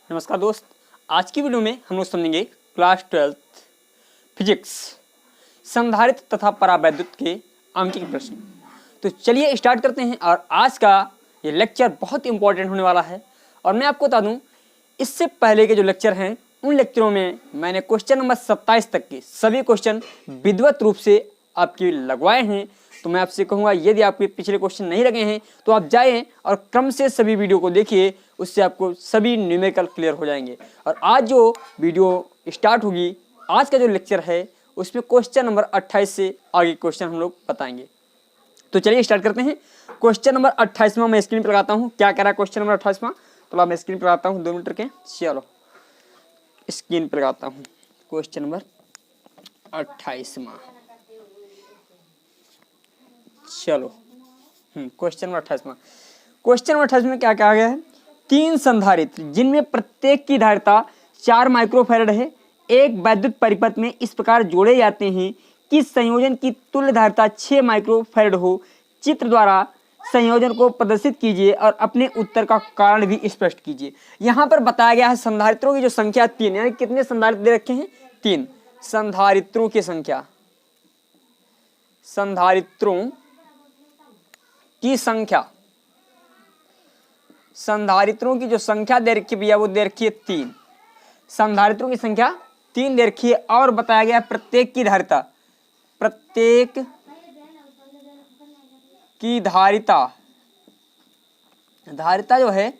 नमस्कार दोस्त, आज की वीडियो में हम लोग समझेंगे क्लास 12 फिजिक्स संधारित्र तथा परावैद्युत के अंकित प्रश्न। तो चलिए स्टार्ट करते हैं। और आज का ये लेक्चर बहुत इंपॉर्टेंट होने वाला है। और मैं आपको बता दूं, इससे पहले के जो लेक्चर हैं उन लेक्चरों में मैंने क्वेश्चन नंबर 27 तक के सभी क्वेश्चन विधिवत रूप से आपके लगवाए हैं। तो मैं आपसे कहूँगा, यदि आपके पिछले क्वेश्चन नहीं लगे हैं तो आप जाएं और क्रम से सभी वीडियो को देखिए, उससे आपको सभी न्यूमेरिकल क्लियर हो जाएंगे। और आज जो वीडियो स्टार्ट होगी, आज का जो लेक्चर है उसमें क्वेश्चन नंबर 28 से आगे क्वेश्चन हम लोग बताएंगे। तो चलिए स्टार्ट करते हैं। क्वेश्चन नंबर 28वां मैं स्क्रीन पर लगाता हूँ। क्या कह रहा है क्वेश्चन नंबर 28वां? तो मैं स्क्रीन पर लगाता हूँ 2 मिनट के। चलो स्क्रीन पर लगाता हूँ क्वेश्चन नंबर 28वां। चलो क्वेश्चन नंबर 28वां। क्वेश्चन नंबर 28 में क्या कहा गया है? 3 संधारित्र जिनमें प्रत्येक की धारिता 4 माइक्रोफैरड है, एक वैद्युत परिपथ में इस प्रकार जोड़े जाते हैं कि संयोजन की तुल्य धारिता 6 माइक्रोफैरड हो। चित्र द्वारा संयोजन को प्रदर्शित कीजिए और अपने उत्तर का कारण भी स्पष्ट कीजिए। यहाँ पर बताया गया है संधारित्रों की जो संख्या 3, यानी कितने संधारित्र दे रखे हैं? 3 संधारित्रों की संख्या। संधारित्रों की संख्या, संधारित्रों की जो संख्या दे रखी है भैया, वो दे रखी है 3। संधारित्रों की संख्या 3 दे रखी है। और बताया गया प्रत्येक की धारिता, प्रत्येक की धारिता, धारिता जो है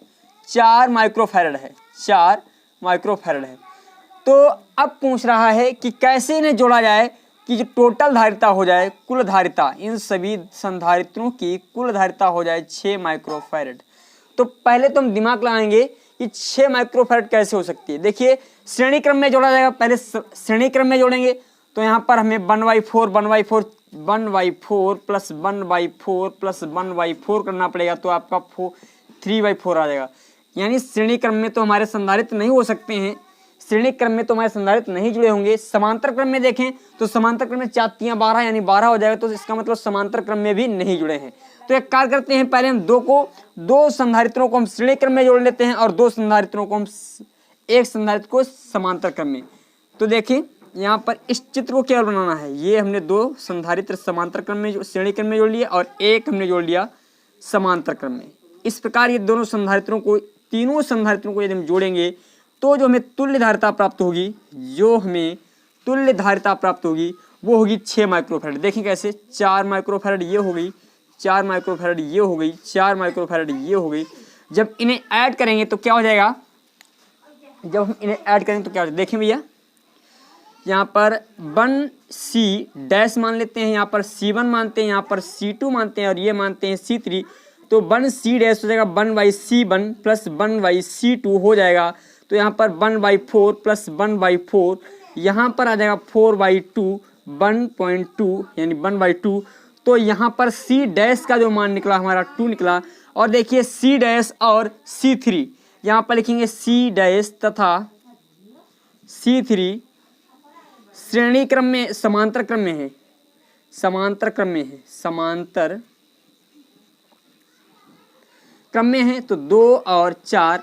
4 माइक्रोफैरड है, 4 माइक्रोफैरड है। तो अब पूछ रहा है कि कैसे इन्हें जोड़ा जाए कि जो टोटल धारिता हो जाए, कुल धारिता, इन सभी संधारित्रों की कुल धारिता हो जाए 6 माइक्रोफैरड। तो पहले तो हम दिमाग लगाएंगे कि 6 माइक्रोफैरड कैसे हो सकती है। देखिए श्रेणी क्रम में जोड़ा जाएगा। पहले श्रेणी क्रम में जोड़ेंगे तो यहाँ पर हमें 1/4 1/4 1/4 प्लस 1/4 प्लस 1/4 करना पड़ेगा। तो आपका 3/4 आ जाएगा। यानी श्रेणी क्रम में तो हमारे संधारित्र नहीं हो सकते हैं, श्रेणी क्रम में तो हमारे संधारित्र नहीं जुड़े होंगे। समांतर क्रम में देखें तो समांतर क्रम में 4 × 12 यानी 12 हो जाएगा। तो इसका मतलब समांतर क्रम में भी नहीं जुड़े हैं। तो एक कार्य करते हैं, पहले हम दो संधारित्रों को हम श्रेणी क्रम में जोड़ लेते हैं और 2 संधारित्रों को हम एक संधारित्र को समांतर क्रम में। तो देखिए यहाँ पर इस चित्र को केवल बनाना है। ये हमने 2 संधारित्र समांतर क्रम में श्रेणी क्रम में जोड़ लिया और एक हमने जोड़ लिया समांतर क्रम में। इस प्रकार ये दोनों संधारित्रों को, तीनों संधारित्रों को यदि हम जोड़ेंगे तो जो हमें तुल्य धारिता प्राप्त होगी, जो हमें तुल्य धारिता प्राप्त होगी वो होगी 6 माइक्रोफैरड। देखिए कैसे, 4 माइक्रोफैरड ये हो गई, 4 माइक्रोफैरड ये हो गई, 4 माइक्रोफैरड ये हो गई। जब इन्हें ऐड करेंगे तो क्या हो जाएगा? जब हम इन्हें ऐड करेंगे तो क्या हो जाएगा? देखें भैया, यहाँ पर 1C' मान लेते हैं, यहाँ पर C1 मानते हैं, यहाँ पर C2 मानते हैं और ये मानते हैं C3। तो 1C' हो जाएगा 1/C1 प्लस 1/C2 हो जाएगा। तो यहाँ पर 1/4 प्लस 1/4, यहाँ पर आ जाएगा 4/2 1.2 यानी 1/2। तो यहाँ पर C' का जो मान निकला हमारा 2 निकला। और देखिए C' और C3, यहाँ पर लिखेंगे C' तथा C3 श्रेणी क्रम में, समांतर क्रम में है, समांतर क्रम में है, समांतर क्रम में है। तो 2 और 4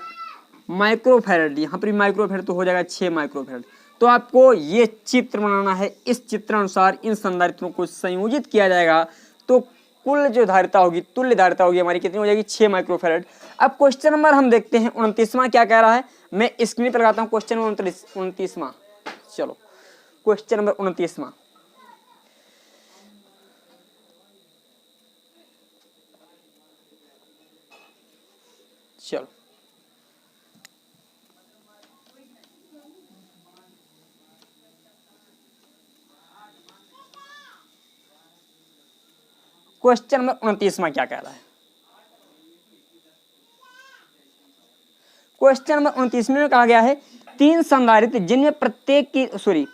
माइक्रोफैरड, यहाँ पर भी माइक्रोफैरड, तो हो जाएगा 6 माइक्रोफैरड। तो आपको ये चित्र बनाना है। इस चित्र अनुसार इन संधारित्रों को संयोजित किया जाएगा तो कुल जो धारिता होगी, तुल्य धारिता होगी हमारी, कितनी हो जाएगी? 6 माइक्रोफैरड। अब क्वेश्चन नंबर हम देखते हैं 29वां क्या कह रहा है। मैं स्क्रीन पर लगाता हूँ क्वेश्चन नंबर 29वां। चलो क्वेश्चन नंबर 29वां। चलो क्वेश्चन नंबर 29वां क्या कह रहा है? क्वेश्चन नंबर 29 में कहा गया है 3 संधारित्र जिनमें प्रत्येक की, सॉरी,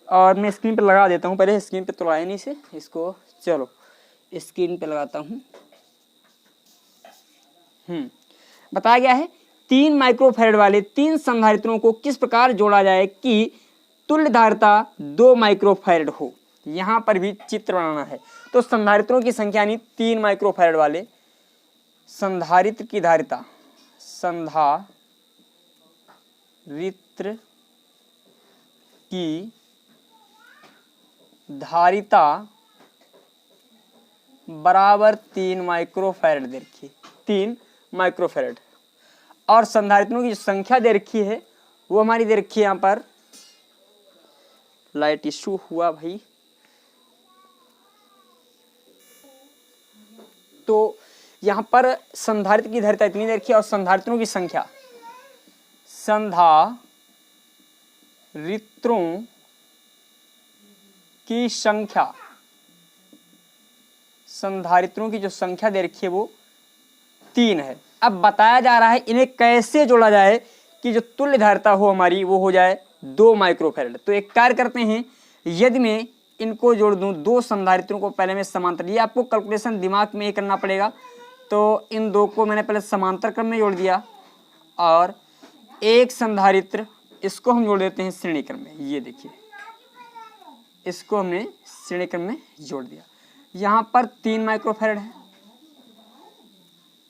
और मैं स्क्रीन पे लगा देता हूं, पहले स्क्रीन पे तो लगाया नहीं से इसको। चलो स्क्रीन पे लगाता हूं। बताया गया है 3 माइक्रोफैरड वाले 3 संधारित्रों को किस प्रकार जोड़ा जाए कि तुल्य धारिता 2 माइक्रोफैरड हो। यहाँ पर भी चित्र बनाना है। तो संधारित्रों की संख्या यानी 3 माइक्रोफैरड वाले संधारित्र की धारिता, संधारित्र संधारित्र की धारिता बराबर 3 माइक्रोफैरड दे रखी है, 3 माइक्रोफैरड। और संधारित्रों की जो संख्या दे रखी है वो हमारी दे रखी है, यहाँ पर लाइट इशू हुआ भाई, तो यहाँ पर संधारित्र की धारिता इतनी दे रखी है और संधारित्रों की संख्या, संधारित्रों की संख्या, संधारित्रों की जो संख्या दे रखी है वो 3 है। अब बताया जा रहा है इन्हें कैसे जोड़ा जाए कि जो तुल्य धारिता हो हमारी वो हो जाए 2 माइक्रोफैरड। तो एक कार्य करते हैं, यदि मैं इनको जोड़ दूं, 2 संधारित्रों को पहले मैं समांतर, ये आपको कैलकुलेशन दिमाग में ही करना पड़ेगा। तो इन 2 को मैंने पहले समांतर क्रम में जोड़ दिया और एक संधारित्र इसको हम जोड़ देते हैं श्रेणी क्रम में। ये देखिए इसको हमने श्रेणी क्रम में जोड़ दिया। यहाँ पर 3 माइक्रोफैरड है,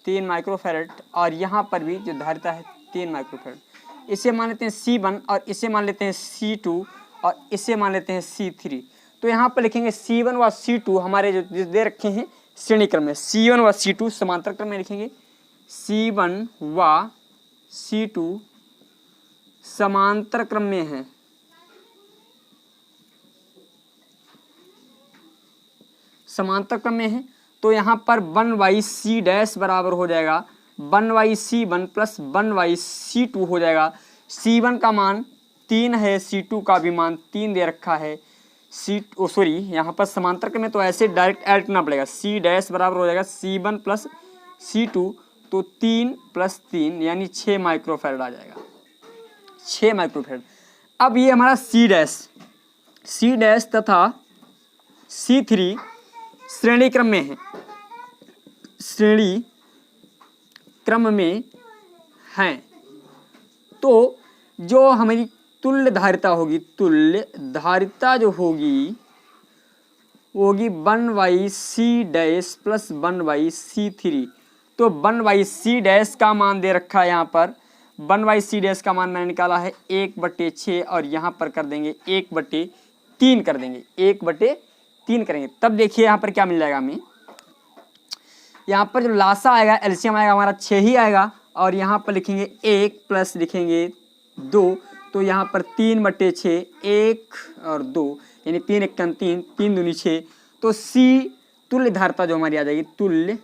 3 माइक्रोफैरड, और यहाँ पर भी जो धारिता है 3 माइक्रोफैरड। इसे मान लेते हैं C1 और इसे मान लेते हैं C2 और इसे मान लेते हैं C3। तो यहाँ पर लिखेंगे C1 व C2 हमारे जो दे रखे हैं श्रेणी क्रम में, C1 व C2 समांतर क्रम में लिखेंगे, C1 व C2 समांतर क्रम में है, समांतर क्रम में है। तो यहाँ पर 1/C डैश बराबर हो जाएगा 1/C1 प्लस 1/C2 हो जाएगा। C1 का मान 3 है, C2 का भी मान 3 दे रखा है। यहाँ पर समांतर क्रम में तो ऐसे डायरेक्ट ऐड करना पड़ेगा, C डैश बराबर हो जाएगा C1 प्लस C2, तो 3 प्लस 3 यानी 6 माइक्रोफैरड आ जाएगा, 6 माइक्रोफैरड। अब ये हमारा C डैश तथा C3 श्रेणी क्रम में है, श्रेणी क्रम में हैं। तो जो हमारी तुल्य धारिता होगी, तुल्य धारिता जो होगी वो होगी 1/C डैश प्लस 1/C3। तो 1/C डैश का मान दे रखा है, यहाँ पर 1/C डैश का मान मैंने निकाला है 1/6 और यहाँ पर कर देंगे 1/3 कर देंगे, 1/3 करेंगे। तब देखिए यहाँ पर क्या मिल जाएगा हमें, यहाँ पर जो लासा आएगा एलसीएम आएगा हमारा 6 ही आएगा, और यहाँ पर लिखेंगे 1 प्लस लिखेंगे 2, तो यहाँ पर 3/6, 1 और 2 यानी 3 1 3, 3 दूनी 6। तो C तुल्य धारिता जो हमारी आ जाएगी, तुल्य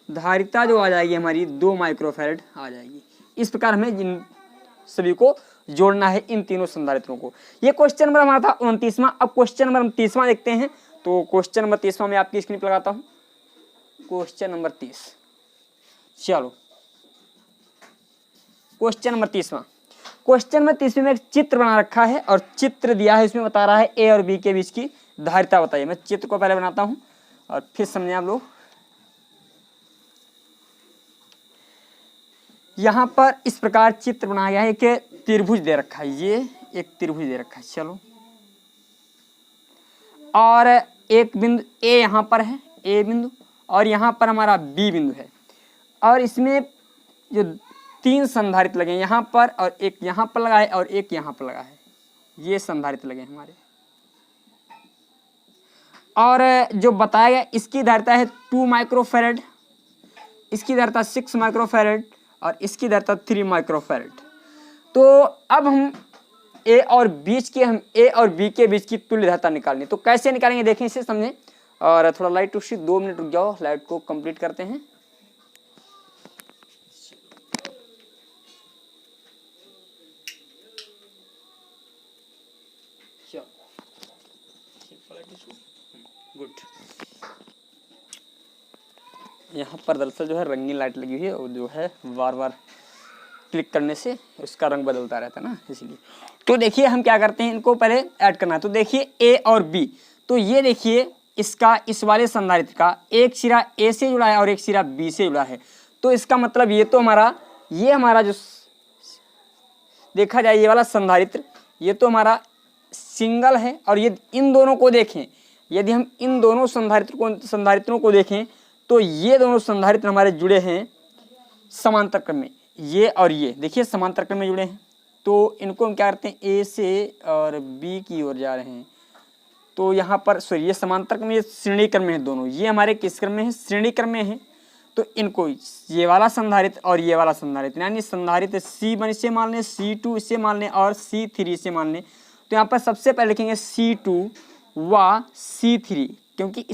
धारिता जो आ जाएगी हमारी 2 माइक्रोफैरड आ जाएगी। इस प्रकार हमें जिन सभी को जोड़ना है, इन तीनों संधारित्रों को। ये क्वेश्चन नंबर हमारा था 29वां। अब क्वेश्चन नंबर 30वां देखते हैं। तो क्वेश्चन नंबर 30वां में आपकी स्क्रीन पर लगाता हूँ, क्वेश्चन नंबर 30। चलो क्वेश्चन नंबर 30वां। क्वेश्चन नंबर 30 में एक चित्र बना रखा है और चित्र दिया है, इसमें बता रहा है ए और बी के बीच की धारिता बताइए। मैं चित्र को पहले बनाता हूँ और फिर समझे आप लोग। यहाँ पर इस प्रकार चित्र बनाया गया है, एक त्रिभुज दे रखा है, ये एक त्रिभुज दे रखा है। चलो, और एक बिंदु ए यहाँ पर है, ए बिंदु, और यहाँ पर हमारा बी बिंदु है, और इसमें जो 3 संधारित्र लगे यहाँ पर, और एक यहाँ पर लगा है और एक यहाँ पर लगा है, ये संधारित्र लगे हमारे। और जो बताया गया इसकी धारिता है 2 माइक्रोफैरड, इसकी धारिता 6 माइक्रोफैरड और इसकी धारिता 3 माइक्रोफैरड। तो अब हम ए और बी के बीच की तुल्य धारिता निकालनी। तो कैसे निकालेंगे देखें, इसे समझें। और थोड़ा लाइट उसी 2 मिनट रुक जाओ, लाइट को कंप्लीट करते हैं। गुड। यहाँ पर दरअसल जो है रंगीन लाइट लगी हुई है, और जो है बार बार क्लिक करने से उसका रंग बदलता रहता है ना, इसलिए। तो देखिए हम क्या करते हैं, इनको पहले ऐड करना है। तो देखिए ए और बी, तो ये देखिए इसका, इस वाले संधारित्र का एक सिरा ए से जुड़ा है और एक सिरा बी से जुड़ा है। तो इसका मतलब ये तो हमारा जो देखा जाए ये वाला संधारित्र, ये तो हमारा सिंगल है। और ये इन दोनों को देखें, यदि हम इन दोनों संधारित्रों को देखें तो ये दोनों संधारित्र हमारे जुड़े हैं समांतर क्रम में। ये और ये देखिए समांतर क्रम में जुड़े हैं, तो इनको हम क्या करते हैं, ए से और बी की ओर जा रहे हैं। तो यहाँ पर सॉरी ये समांतर क्रम, ये श्रेणी क्रम में है दोनों, ये हमारे किस क्रम में है, श्रेणी क्रम में है। तो इनको ये वाला संधारित्र और ये वाला संधारित्र, यानी संधारित्र C1 इसे मान लें, C2 इसे मान लें और C3 इसे मान लें। तो यहाँ पर सबसे पहले लिखेंगे C2 व C3, क्योंकि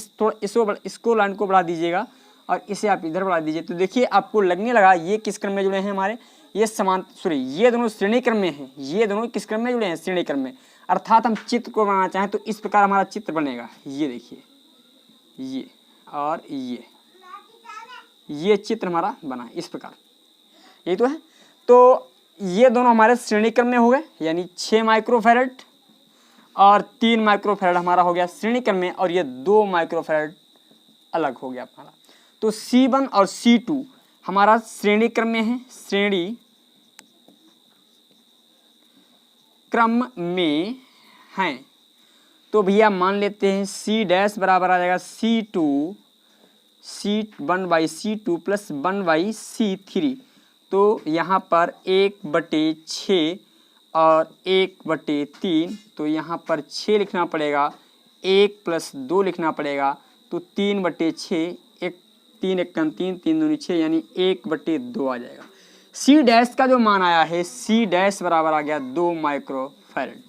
इसको लाइन को बढ़ा दीजिएगा और इसे आप इधर बढ़ा दीजिए। तो देखिए आपको लगने लगा ये किस क्रम में जुड़े हैं हमारे, ये ये दोनों श्रेणी क्रम में हैं, ये दोनों किस क्रम में जुड़े हैं, श्रेणी क्रम में। अर्थात हम चित्र को बनाना चाहें तो इस प्रकार हमारा चित्र बनेगा, ये देखिए ये और ये चित्र हमारा बना इस प्रकार, यही तो है। तो ये दोनों हमारे श्रेणी क्रम में हो गए, यानी 6 माइक्रोफैरड और 3 माइक्रोफैरड हमारा हो गया श्रेणी क्रम में, और ये 2 माइक्रोफैरड अलग हो गया हमारा। तो C1 और C2 हमारा श्रेणी क्रम में है, श्रेणी क्रम में हैं। तो भैया मान लेते हैं C डैश बराबर आ जाएगा C1/C2 प्लस 1/C3। तो यहाँ पर 1/6 और 1/3, तो यहाँ पर 6 लिखना पड़ेगा, 1 + 2 लिखना पड़ेगा, तो 3/6, 3 × 3 3 दूनी 6, यानी 1/2 आ जाएगा। C डैश का जो मान आया है, C डैश बराबर आ गया 2 माइक्रोफैरड।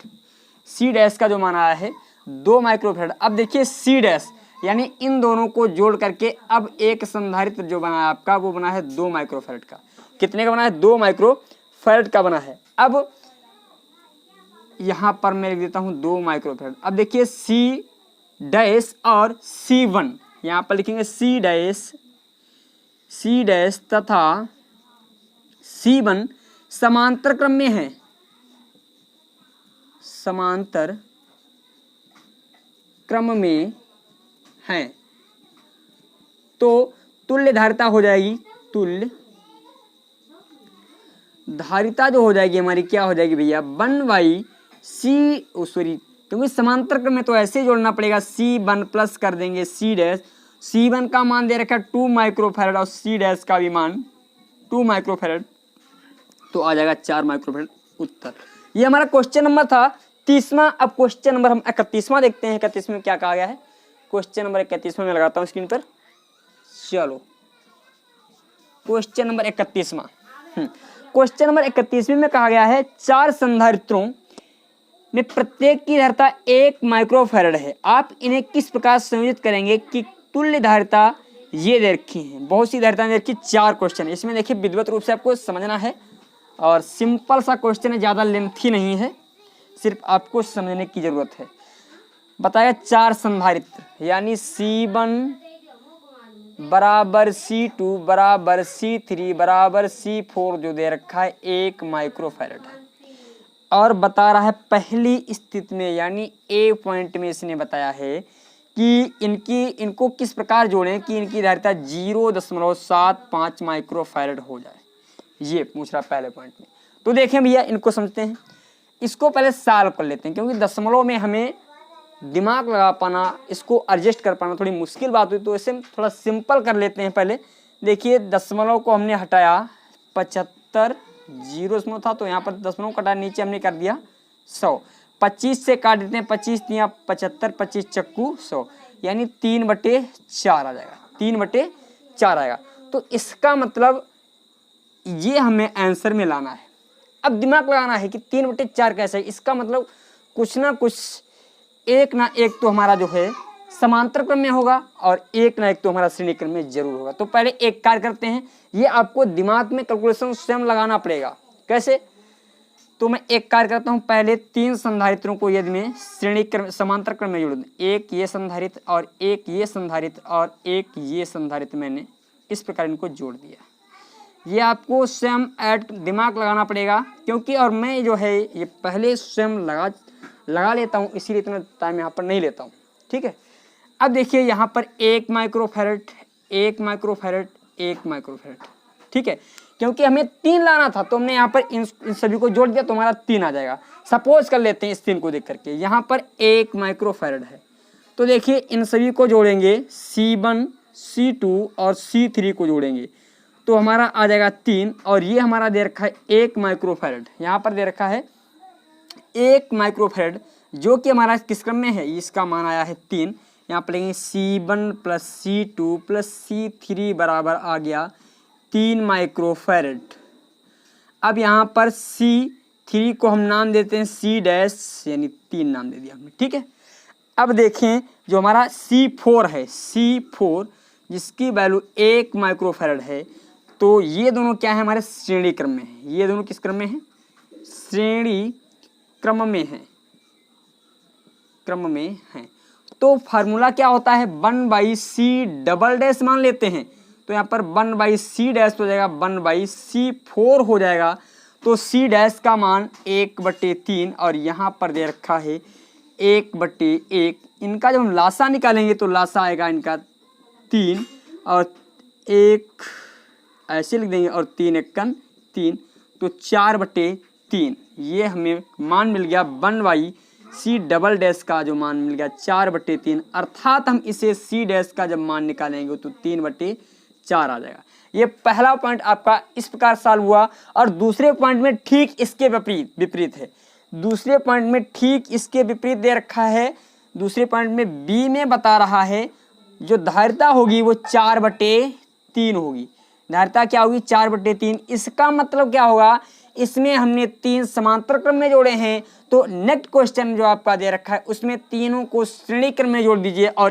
C डैश का जो मान आया है 2 माइक्रोफैरड। अब देखिए C डैश यानी इन दोनों को जोड़ करके अब एक संधारित्र जो बना है आपका, वो बना है 2 माइक्रोफैरड का। कितने का बना है, 2 माइक्रोफैरड का बना है। अब यहाँ पर मैं लिख देता हूँ 2 माइक्रोफैरड। अब देखिए C डैश और C1, यहाँ पर लिखेंगे C डैश तथा C1 समांतर क्रम में है, समांतर क्रम में है। तो तुल्य धारिता हो जाएगी, तुल्य धारिता जो हो जाएगी हमारी क्या हो जाएगी भैया, 1/C, क्योंकि समांतर क्रम में तो ऐसे ही जोड़ना पड़ेगा, C1 प्लस कर देंगे C डैश। C1 का मान दे रखा है 2 माइक्रोफैरड और C डैश का भी मान 2 माइक्रोफैरड, तो आ जाएगा 4 माइक्रोफैरड उत्तर। ये हमारा क्वेश्चन नंबर था 30वां। अब क्वेश्चन नंबर हम 31वां देखते हैं। 31वें में क्या कहा गया है, क्वेश्चन नंबर 31वां में लगाता हूँ स्क्रीन पर। चलो क्वेश्चन नंबर 31वां। क्वेश्चन नंबर 31वें में कहा गया है 4 संधारित्रों में प्रत्येक की धारिता 1 माइक्रोफैरड है। आप इन्हें किस प्रकार संयोजित करेंगे कि तुल्य धारिता ये दे रखी है, बहुत सी धारिता दे रखी, 4 क्वेश्चन है इसमें। देखिए विधिवत रूप से आपको समझना है और सिंपल सा क्वेश्चन है, ज़्यादा लेंथी नहीं है, सिर्फ आपको समझने की जरूरत है। बताया 4 संधारित्र, यानी C1 बराबर C2 बराबर C3 बराबर C4 जो दे रखा है 1 माइक्रोफैरड है, और बता रहा है पहली स्थिति में यानी A पॉइंट में इसने बताया है कि इनको किस प्रकार जोड़ें कि इनकी धारिता 0.75 माइक्रोफैरड हो जाए, ये पूछ रहा है पहले पॉइंट में। तो देखें भैया इनको समझते हैं, इसको पहले सॉल्व कर लेते हैं, क्योंकि दशमलव में हमें दिमाग लगा पाना, इसको एडजस्ट कर पाना थोड़ी मुश्किल बात हुई, तो इसे थोड़ा सिंपल कर लेते हैं पहले। देखिए दशमलव को हमने हटाया, 75 0 था तो यहाँ पर दशमलव कटा, नीचे हमने कर दिया 100, 25 से काट देते हैं, 25 × 75, 25 चक्कू 100, यानी 3/4 आ जाएगा, 3/4 आएगा। तो इसका मतलब ये हमें आंसर में लाना है। अब दिमाग लगाना है कि 3/4 कैसे है, इसका मतलब कुछ ना कुछ एक ना एक तो हमारा जो है समांतर क्रम में होगा और एक ना एक तो हमारा श्रेणी क्रम में जरूर होगा। तो पहले एक कार्य करते हैं, ये आपको दिमाग में कैलकुलेशन स्वयं लगाना पड़ेगा। कैसे, तो मैं एक कार्य करता हूँ, पहले 3 संधारित्रों को यदि मैं श्रेणी क्रम समांतर क्रम में जोड़ दूँ, एक ये संधारित्र और एक ये संधारित्र और एक ये संधारित्र, मैंने इस प्रकार इनको जोड़ दिया। ये आपको स्वयं दिमाग लगाना पड़ेगा, क्योंकि और मैं जो है ये पहले स्वयं लगा लेता हूँ, इसीलिए इतना टाइम यहाँ पर नहीं लेता हूँ। ठीक है, अब देखिए यहाँ पर 1 माइक्रोफैरड 1 माइक्रोफैरड 1 माइक्रोफैरड, ठीक है, क्योंकि हमें 3 लाना था तो हमने यहाँ पर इन सभी को जोड़ दिया तो हमारा 3 आ जाएगा। सपोज कर लेते हैं इस 3 को देख करके, यहाँ पर 1 माइक्रोफैरड है, तो देखिए इन सभी को जोड़ेंगे, C1 C2 और C3 को जोड़ेंगे तो हमारा आ जाएगा 3, और ये हमारा दे रखा है 1 माइक्रोफैरड, यहाँ पर दे रखा है 1 माइक्रोफैरड, जो कि हमारा किस क्रम में है, इसका मान आया है 3। यहाँ पर लेंगे C1 plus C2 plus C3 बराबर आ गया 3 माइक्रोफैरड। अब यहाँ पर C3 को हम नाम देते हैं C' यानी 3 नाम दे दिया हमने, ठीक है। अब देखें जो हमारा C4 है, C4 जिसकी वैल्यू 1 माइक्रोफैरड है, तो ये दोनों क्या है, हमारे श्रेणी क्रम में है। ये दोनों किस क्रम में है, श्रेणी क्रम में है, क्रम में है। तो फार्मूला क्या होता है, 1/C" मान लेते हैं, तो यहाँ पर 1/C' हो जाएगा, 1/C4 हो जाएगा। तो C' का मान 1/3, और यहाँ पर दे रखा है 1/1। इनका जब हम लासा निकालेंगे तो लासा आएगा इनका 3, और 1 ऐसे लिख देंगे, और 3 1 3, तो 4/3। ये हमें मान मिल गया 1/C" का जो मान मिल गया 4/3, अर्थात हम इसे C' का जब मान निकालेंगे तो 3/4 आ जाएगा। ये पहला पॉइंट आपका इस प्रकार सॉल्व हुआ। और दूसरे पॉइंट में ठीक इसके विपरीत है। दूसरे पॉइंट में ठीक इसके विपरीत दे रखा है। दूसरे पॉइंट में बी में बता रहा है जो धारिता होगी वो 4/3 होगी। धारिता क्या होगी, 4/3। इसका मतलब क्या होगा, इसमें हमने 3 समांतर क्रम में जोड़े हैं, तो नेक्स्ट क्वेश्चन जो आपका दे रखा है उसमें तीनों को श्रेणी क्रम में जोड़ दीजिए, और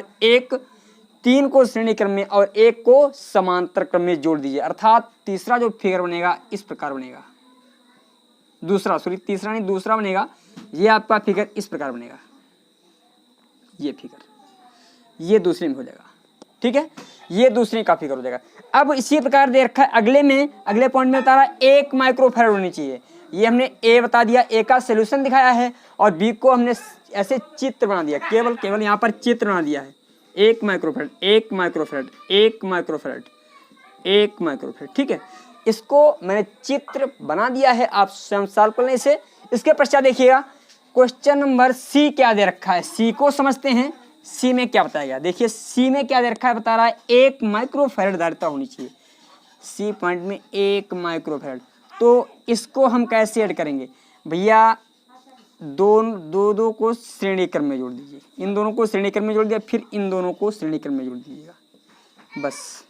3 को श्रेणी क्रम में और 1 को समांतर क्रम में जोड़ दीजिए। अर्थात तीसरा जो फिगर बनेगा इस प्रकार बनेगा, दूसरा बनेगा। ये आपका फिगर इस प्रकार बनेगा, ये फिगर, ये दूसरे में हो जाएगा, ठीक है। ये दूसरे का फिगर हो जाएगा। अब इसी प्रकार दे रखा है अगले पॉइंट में बता रहा है 1 माइक्रोफैरड होनी चाहिए। ये हमने ए बता दिया, ए का सोल्यूशन दिखाया है, और बी को हमने ऐसे चित्र बना दिया, केवल यहाँ पर चित्र बना दिया है। 1 माइक्रोफैरड, 1 माइक्रोफैरड, 1 माइक्रोफैरड, 1 माइक्रोफैरड, ठीक है। इसको मैंने चित्र बना दिया है, आप स्वयं सॉल्व कर लें इसे। इसके पश्चात देखिएगा क्वेश्चन नंबर सी क्या दे रखा है, सी को समझते हैं। सी में क्या बताया गया, देखिए सी में क्या दे रखा है, बता रहा है 1 माइक्रोफैरड धारिता होनी चाहिए। सी पॉइंट में 1 माइक्रोफैरड, तो इसको हम कैसे ऐड करेंगे भैया, दो को श्रेणी क्रम में जोड़ दीजिए। इन दोनों को श्रेणी क्रम में जोड़ दिया, फिर इन दोनों को श्रेणी क्रम में जोड़ दीजिएगा, बस।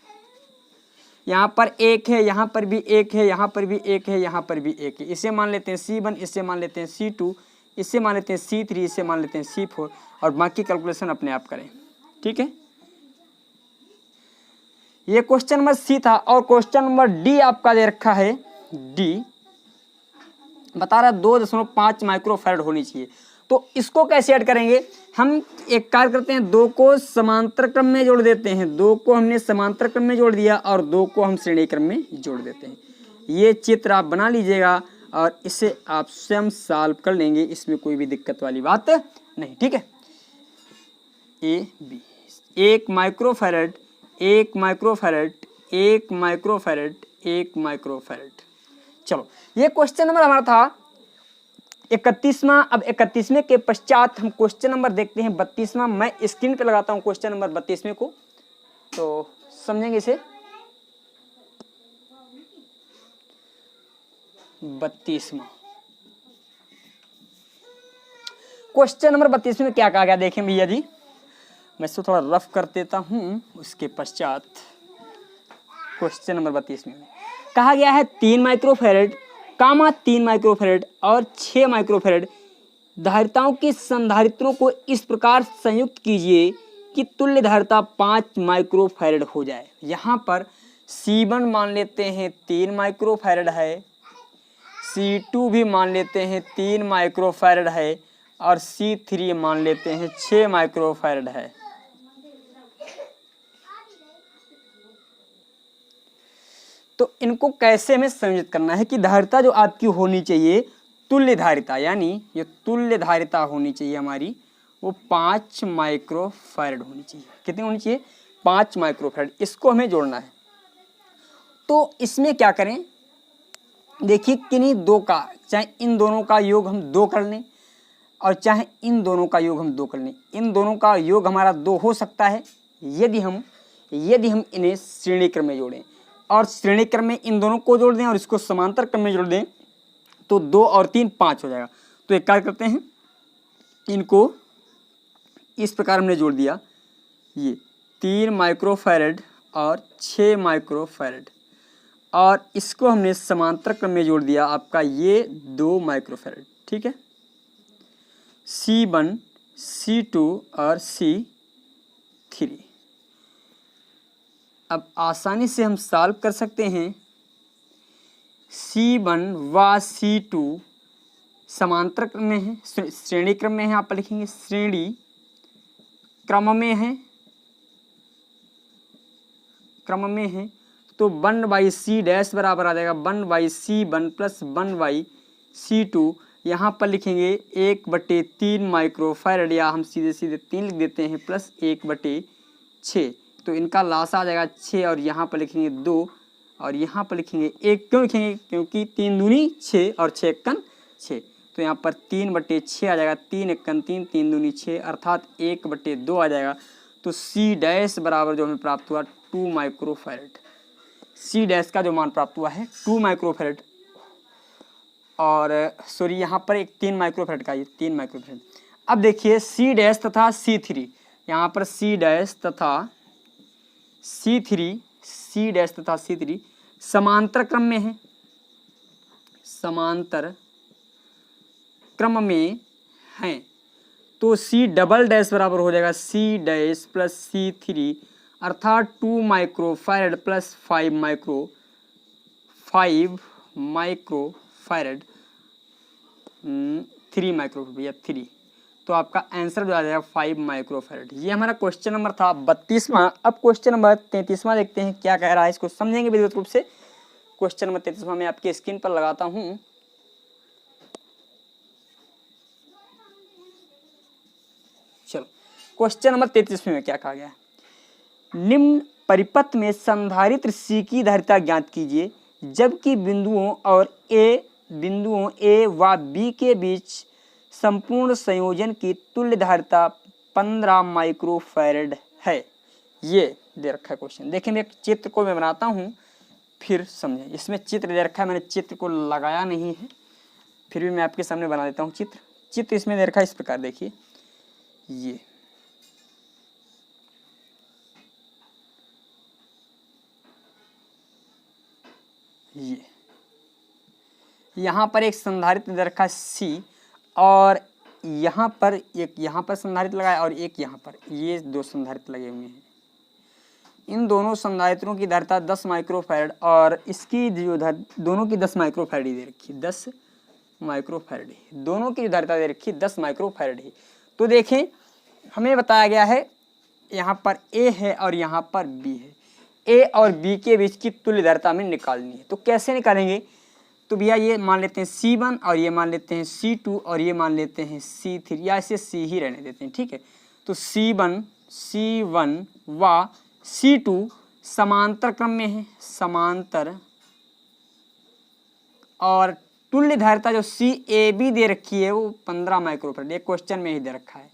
यहाँ पर 1 है, यहाँ पर भी 1 है, यहाँ पर भी 1 है, यहाँ पर भी 1 है। इसे मान लेते हैं C1, इसे मान लेते हैं C2, इसे मान लेते हैं C3, इसे मान लेते हैं C4, और बाकी कैलकुलेशन अपने आप करें, ठीक है। ये क्वेश्चन नंबर सी था। और क्वेश्चन नंबर डी आपका दे रखा है, डी बता रहा है 2.5 माइक्रोफैरड होनी चाहिए। तो इसको कैसे ऐड करेंगे, हम एक कार्य करते हैं, 2 को समांतर क्रम में जोड़ देते हैं। 2 को हमने समांतर क्रम में जोड़ दिया, और 2 को हम श्रेणी क्रम में जोड़ देते हैं। ये चित्र आप बना लीजिएगा, और इसे आप स्वयं सॉल्व कर लेंगे, इसमें कोई भी दिक्कत वाली बात नहीं, ठीक है। A B, 1 microfarad, 1 microfarad, 1 microfarad, 1 microfarad. चलो, ये क्वेश्चन नंबर हमारा था 31वां। अब 31वें के पश्चात हम क्वेश्चन नंबर देखते हैं 32वां। मैं स्क्रीन पे लगाता हूँ क्वेश्चन नंबर 32वें को, तो समझेंगे इसे। 32वां क्वेश्चन नंबर 32 में क्या कहा गया, देखें भैया जी, मैं इसको थोड़ा रफ कर देता हूँ। उसके पश्चात क्वेश्चन नंबर 32 में कहा गया है 3 माइक्रोफैरड, 3 माइक्रोफैरड और 6 माइक्रोफैरड धारिताओं की संधारित्रों को इस प्रकार संयुक्त कीजिए कि तुल्य धारिता 5 माइक्रोफैरड हो जाए। यहाँ पर C1 मान लेते हैं 3 माइक्रोफैरड है, C2 भी मान लेते हैं 3 माइक्रोफैरड है, और C3 मान लेते हैं 6 माइक्रोफैरड है। तो इनको कैसे हमें संयोजित करना है कि धारिता जो आपकी होनी चाहिए तुल्य धारिता, यानी ये तुल्य धारिता होनी चाहिए हमारी, वो 5 माइक्रोफैरड होनी चाहिए। कितनी होनी चाहिए, 5 माइक्रोफैरड। इसको हमें जोड़ना है। तो इसमें क्या करें, देखिए किन्हीं दो का, चाहे इन दोनों का योग हम 2 कर लें, और चाहे इन दोनों का योग हम 2 कर लें। इन दोनों का योग हमारा 2 हो सकता है यदि हम इन्हें श्रेणी क्रम में जोड़ें, और श्रेणी क्रम में इन दोनों को जोड़ दें और इसको समांतर क्रम में जोड़ दें तो 2 और 3 5 हो जाएगा। तो एक कार्य करते हैं, इनको इस प्रकार हमने जोड़ दिया, ये 3 माइक्रोफैरड और 6 माइक्रोफैरड, और इसको हमने समांतर क्रम में जोड़ दिया आपका ये 2 माइक्रोफैरड। ठीक है, C1 C2 और C3। अब आसानी से हम सॉल्व कर सकते हैं। C1 व C2 समांतर क्रम में है, श्रेणी क्रम में है, आप लिखेंगे श्रेणी क्रम में है, क्रम में है, तो 1/C डैश बराबर आ जाएगा 1/C1 प्लस 1/C2। यहाँ पर लिखेंगे 1/3 माइक्रोफैरड, या हम सीधे सीधे 3 लिख देते हैं, प्लस 1/6। तो इनका लासा आ जाएगा 6, और यहाँ पर लिखेंगे 2, और यहाँ पर लिखेंगे 1। क्यों लिखेंगे? क्योंकि 3 दूनी 6 और 6 एकन 6, तो यहाँ पर 3/6 आ जाएगा, 3 एकन 3, 3 दूनी 6, अर्थात 1/2 आ जाएगा। तो C डैश बराबर जो हमें प्राप्त हुआ 2 माइक्रोफैरड। C डैश का जो मान प्राप्त हुआ है 2 माइक्रोफैरड, और सॉरी यहाँ पर एक 3 माइक्रोफैरड का, ये 3 माइक्रोफैरड। अब देखिए C डैश तथा C3, यहाँ पर C डैश तथा C3, C डैश तथा C3 समांतर क्रम में है, समांतर क्रम में हैं, तो C डबल डैश बराबर हो जाएगा C डैश प्लस C3, अर्थात 2 माइक्रोफैरड प्लस 5 माइक्रोफैरड 3 माइक्रोफैरड या 3। तो आपका आंसर जो आ जाएगा 5 माइक्रोफैरड। ये हमारा क्वेश्चन नंबर था 32वां। अब क्वेश्चन नंबर 33वां देखते हैं क्या कह रहा है, इसको समझेंगे विधिवत रूप से। क्वेश्चन नंबर 33वां मैं आपकी स्क्रीन पर लगाता हूँ। चलो, क्वेश्चन नंबर 33 में क्या कहा गया है? निम्न परिपथ में संधारित्र C की धारिता ज्ञात कीजिए, जबकि बिंदुओं A व B के बीच संपूर्ण संयोजन की तुल्य धारिता 15 माइक्रोफैरड है। ये दे रखा है क्वेश्चन। देखिए, मैं एक चित्र को मैं बनाता हूँ, फिर समझें। इसमें चित्र दे रखा है, मैंने चित्र को लगाया नहीं है, फिर भी मैं आपके सामने बना देता हूँ चित्र इसमें दे रखा है इस प्रकार। देखिए, ये यहाँ पर एक संधारित्र दे रखा है C, और यहाँ पर एक संधारित्र लगा है और एक यहाँ पर, ये 2 संधारित्र लगे हुए हैं। इन दोनों संधारित्रों की धारिता 10 माइक्रोफैरड, और इसकी जो दोनों की 10 माइक्रोफैरड ही दे रखी है, 10 माइक्रोफैरड ही, दोनों की धारिता दे रखी है 10 माइक्रोफैरड ही। तो देखें, हमें बताया गया है यहाँ पर A है और यहाँ पर B है, A और B के बीच की तुल्य धारिता हमें निकालनी है। तो कैसे निकालेंगे? तो भैया ये मान लेते हैं C1 और ये मान लेते हैं C2 और ये मान लेते हैं C3, या इसे C ही रहने देते हैं, ठीक है। तो C1 व C2 समांतर क्रम में है, समांतर, और तुल्य धारिता जो CAB दे रखी है वो 15 माइक्रोफैरड, एक क्वेश्चन में ही दे रखा है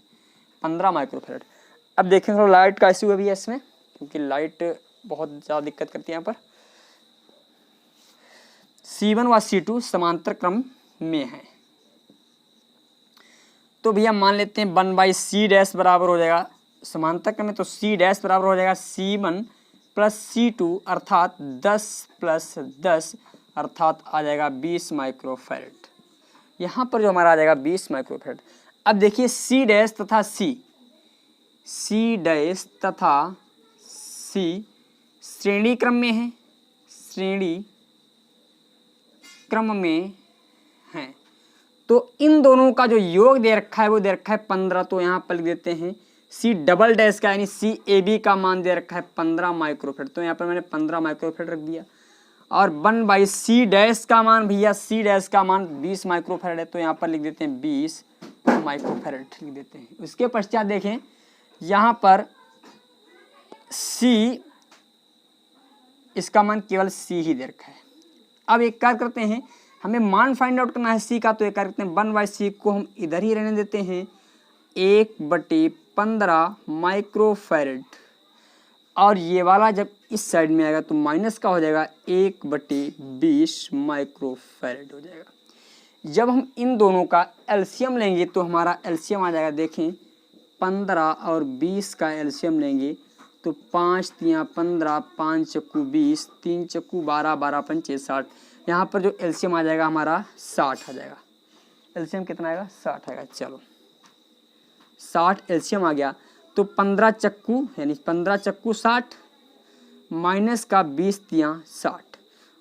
15 माइक्रोफैरड। अब देखें थोड़ा लाइट का इशू है भैया इसमें, क्योंकि लाइट बहुत ज़्यादा दिक्कत करती है यहाँ पर। C1 व C2 समांतर क्रम में है, तो भैया मान लेते हैं 1/C डैश बराबर हो जाएगा, समांतर क्रम में, तो C डैश बराबर हो जाएगा C1 प्लस C2, अर्थात 10 प्लस 10, अर्थात आ जाएगा 20 माइक्रोफैरड। यहाँ पर जो हमारा आ जाएगा 20 माइक्रोफैरड। अब देखिए C डैश तथा C श्रेणी क्रम में है, श्रेणी क्रम में है, तो इन दोनों का जो योग दे रखा है वो दे रखा है 15। तो यहाँ पर लिख देते हैं C डबल डैश का यानी CAB का मान दे रखा है 15 माइक्रोफैरड, तो यहाँ पर मैंने 15 माइक्रोफैरड रख दिया। और 1/C डैश का मान, भैया C डैश का मान 20 माइक्रोफैरड है, तो यहाँ पर लिख देते हैं 20 माइक्रोफैरड लिख देते हैं। उसके पश्चात देखें, यहाँ पर C, इसका मान केवल C ही दे रखा है। अब एक कार्य करते हैं, हमें मान फाइंड आउट करना है C का, तो एक कार्य करते हैं 1/C को हम इधर ही रहने देते हैं 1/15 माइक्रोफैरड, और ये वाला जब इस साइड में आएगा तो माइनस का हो जाएगा 1/20 माइक्रोफैरड हो जाएगा। जब हम इन दोनों का एलसीएम लेंगे तो हमारा एलसीएम आ जाएगा, देखें 15 और 20 का एलसीएम लेंगे तो 5 तियाँ 15, 5 चक्कू 20, 3 चक्कू 12, 12 पंचे 60। यहाँ पर जो एलसीएम आ जाएगा हमारा 60 आ जाएगा। एलसीएम कितना आएगा? 60 आएगा। चलो 60 एलसीएम आ गया तो 15 चक्कू यानी 15 चक्कू 60 माइनस का 20 तियाँ 60,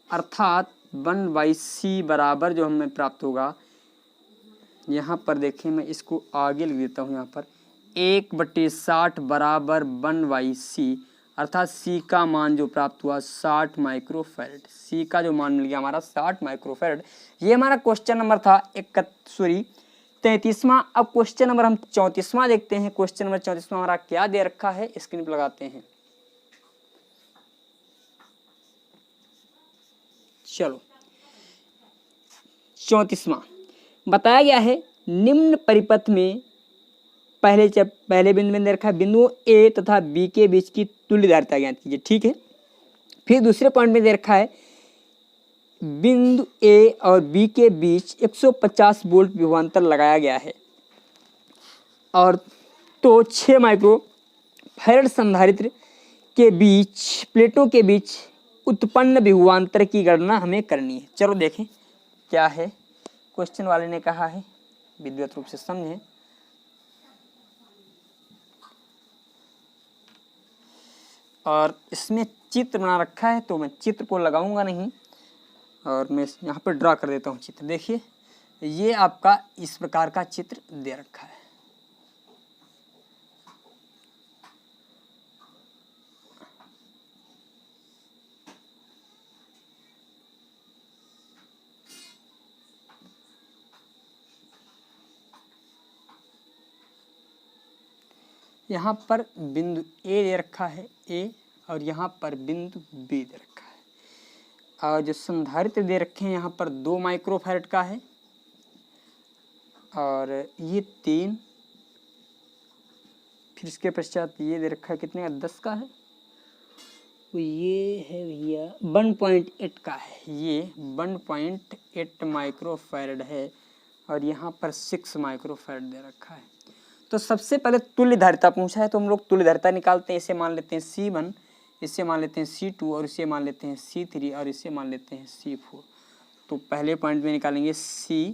अर्थात 1/c बराबर जो हमें प्राप्त होगा, यहाँ पर देखें मैं इसको आगे लिख देता हूँ, यहाँ पर 1/60 बराबर 1/c, अर्थात c का मान जो प्राप्त हुआ 60 माइक्रोफैरड। c का जो मान मिल गया हमारा 60 माइक्रोफैरड। ये हमारा क्वेश्चन नंबर था 33वां। अब क्वेश्चन नंबर हम 34वां देखते हैं। क्वेश्चन नंबर 34वां हमारा क्या दे रखा है, स्क्रीन पर लगाते हैं। चलो 34वां बताया गया है, निम्न परिपथ में पहले बिंदु में दे रखा है बिंदुओं ए तथा बी के बीच की तुल्य धारिता ज्ञात कीजिए, ठीक है। फिर दूसरे पॉइंट में दे रखा है बिंदु ए और बी के बीच 150 वोल्ट विभवांतर लगाया गया है और तो 6 माइक्रोफैरड संधारित्र के बीच प्लेटों के बीच उत्पन्न विभवांतर की गणना हमें करनी है। चलो देखें क्या है क्वेश्चन वाले ने कहा है, विधिवत रूप से समझें। और इसमें चित्र बना रखा है तो मैं चित्र को लगाऊंगा नहीं और मैं यहाँ पर ड्रा कर देता हूँ चित्र। देखिए ये आपका इस प्रकार का चित्र दे रखा है। यहाँ पर बिंदु ए दे रखा है ए, और यहाँ पर बिंदु बी दे रखा है, और जो संधारित्र दे रखे हैं यहाँ पर 2 माइक्रोफैरड का है और ये 3, फिर इसके पश्चात ये दे रखा है कितने का, 10 का है, तो ये है भैया 1.8 का है, ये 1.8 माइक्रोफैरड है और यहाँ पर 6 माइक्रोफैरड दे रखा है। तो सबसे पहले तुल्य धारिता पूछा है तो हम लोग तुल्य धारिता निकालते हैं। इसे मान लेते हैं C1, इसे मान लेते हैं C2 और इसे मान लेते हैं C3 और इसे मान लेते हैं C4। तो पहले पॉइंट में निकालेंगे C,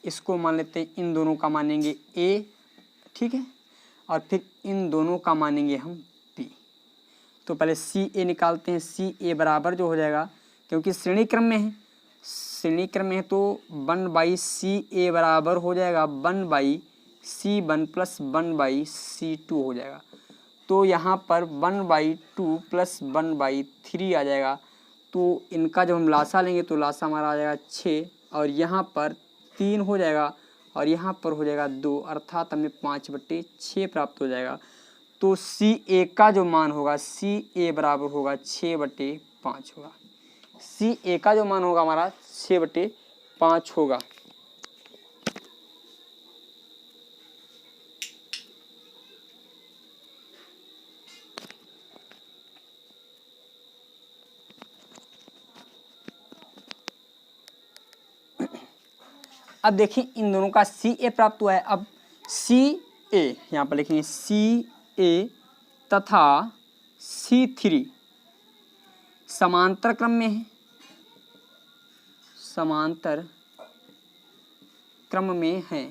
इसको मान लेते हैं, इन दोनों का मानेंगे A, ठीक है, और फिर इन दोनों का मानेंगे हम B। तो पहले CA निकालते हैं। CA बराबर जो हो जाएगा, क्योंकि श्रेणी क्रम में है, श्रेणी क्रम में है तो 1/CA बराबर हो जाएगा 1/C1 प्लस 1/C2 हो जाएगा। तो यहाँ पर 1/2 प्लस 1/3 आ जाएगा। तो इनका जब हम लासा लेंगे तो लासा हमारा आ जाएगा 6 और यहाँ पर 3 हो जाएगा और यहाँ पर हो जाएगा 2, अर्थात हमें 5/6 प्राप्त हो जाएगा। तो CA का जो मान होगा, CA बराबर होगा 6/5 होगा। CA का जो मान होगा हमारा 6/5 होगा। अब देखिए इन दोनों का CA प्राप्त हुआ है। अब CA यहाँ पर लिखेंगे CA तथा C3 समांतर क्रम में है, समांतर क्रम में है।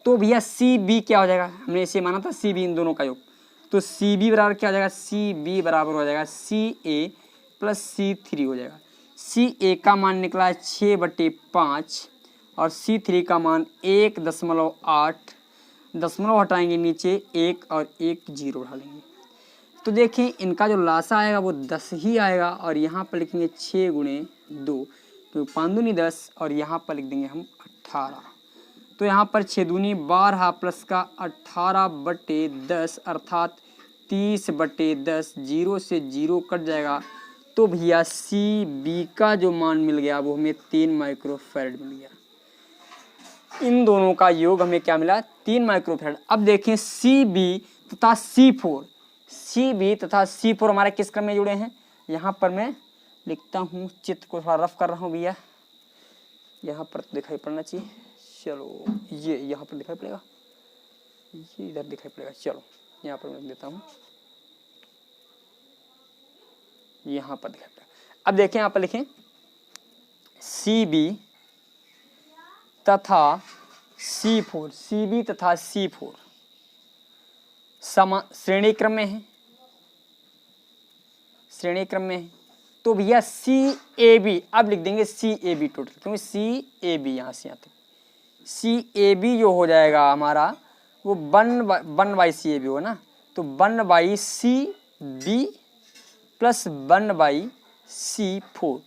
तो भैया CB क्या हो जाएगा, हमने इसे माना था CB इन दोनों का योग, तो CB बराबर क्या हो जाएगा, CB बराबर हो जाएगा CA प्लस C3 हो जाएगा। CA का मान निकला है 6/5 और C3 का मान 1.8, दशमलव हटाएंगे नीचे 1 और 1 0 उठा लेंगे। तो देखें इनका जो लासा आएगा वो 10 ही आएगा और यहाँ पर लिखेंगे 6 × 2 तो 5 दूनी 10 और यहाँ पर लिख देंगे हम 18। तो यहाँ पर 6 दूनी 12 प्लस का 18/10 अर्थात 30/10, 0 से 0 कट जाएगा। तो भैया CB का जो मान मिल गया वो हमें 3 माइक्रोफैरड मिल गया। इन दोनों का योग हमें क्या मिला, 3 माइक्रोफैरड। अब देखें CB तथा C4, CB तथा C4 हमारे किस क्रम में जुड़े हैं। यहाँ पर मैं लिखता हूँ, चित्र को थोड़ा रफ कर रहा हूँ भैया, यहाँ पर दिखाई पड़ना चाहिए। चलो ये यहाँ पर दिखाई पड़ेगा, ये इधर दिखाई पड़ेगा। चलो यहाँ पर मैं देता हूँ, यहाँ पर दिखाई पड़ेगा। अब देखें यहाँ पर लिखें CB तथा C4, CB तथा C4 श्रेणी क्रम में है, श्रेणी क्रम में है। तो भैया CAB अब लिख देंगे CAB टोटल, क्योंकि CAB यहाँ से यहाँ तक CAB जो हो जाएगा हमारा वो 1 CAB हो ना, तो 1 CB प्लस 1 C4,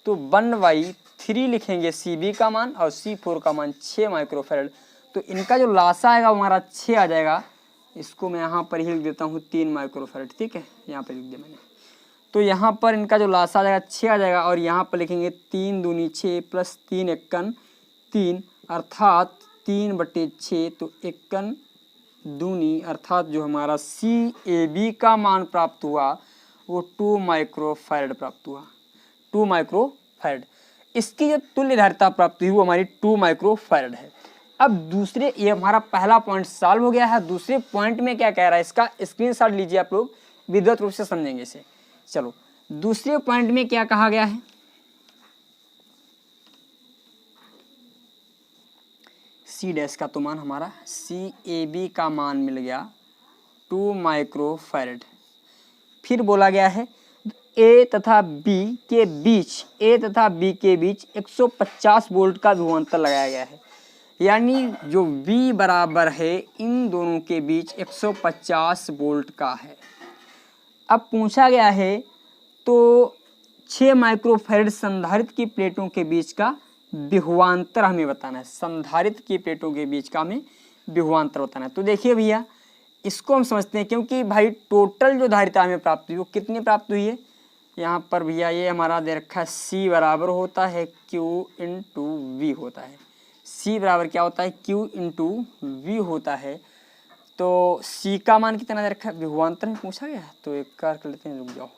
तो 1/3 लिखेंगे CB का मान और C4 का मान 6 माइक्रोफैरड। तो इनका जो लासा आएगा वो हमारा 6 आ जाएगा। इसको मैं यहाँ पर ही लिख देता हूँ 3 माइक्रोफैरड, ठीक है, यहाँ पर लिख दिया मैंने। तो यहाँ पर इनका जो लासा आ जाएगा 6 आ जाएगा, और यहाँ पर लिखेंगे 3 दूनी 6 प्लस 3 एकन 3, अर्थात 3/6, तो एकन दूनी अर्थात जो हमारा CAB का मान प्राप्त हुआ वो 2 माइक्रोफैरड प्राप्त हुआ, 2 माइक्रोफैरड। इसकी जो तुल्य धारिता प्राप्त हुई वो हमारी 2 माइक्रोफैरड है। अब दूसरे, ये हमारा पहला पॉइंट सॉल्व हो गया है। दूसरे पॉइंट में क्या कह रहा है, इसका स्क्रीनशॉट लीजिए आप लोग, विद्युत रूप से समझेंगे इसे। चलो दूसरे पॉइंट में क्या कहा गया है, C' का तो मान हमारा CAB का मान मिल गया 2 माइक्रोफैरड। फिर बोला गया है A तथा B के बीच, A तथा B के बीच 150 वोल्ट का विभवांतर लगाया गया है, यानी जो V बराबर है इन दोनों के बीच 150 वोल्ट का है। अब पूछा गया है तो 6 माइक्रोफैरड संधारित्र की प्लेटों के बीच का विभवांतर हमें बताना है, संधारित्र की प्लेटों के बीच का हमें विभवांतर बताना है। तो देखिए भैया इसको हम समझते हैं, क्योंकि भाई टोटल जो धारिता हमें प्राप्त हुई वो कितनी प्राप्त हुई है, यहाँ पर भैया ये हमारा दे रखा है C बराबर होता है Q इंटू V होता है। C बराबर क्या होता है, Q इंटू V होता है। तो C का मान कितना दे रखा है, विभवांतर में पूछा गया है, तो एक कार कर लेते हैं, रुक जाओ,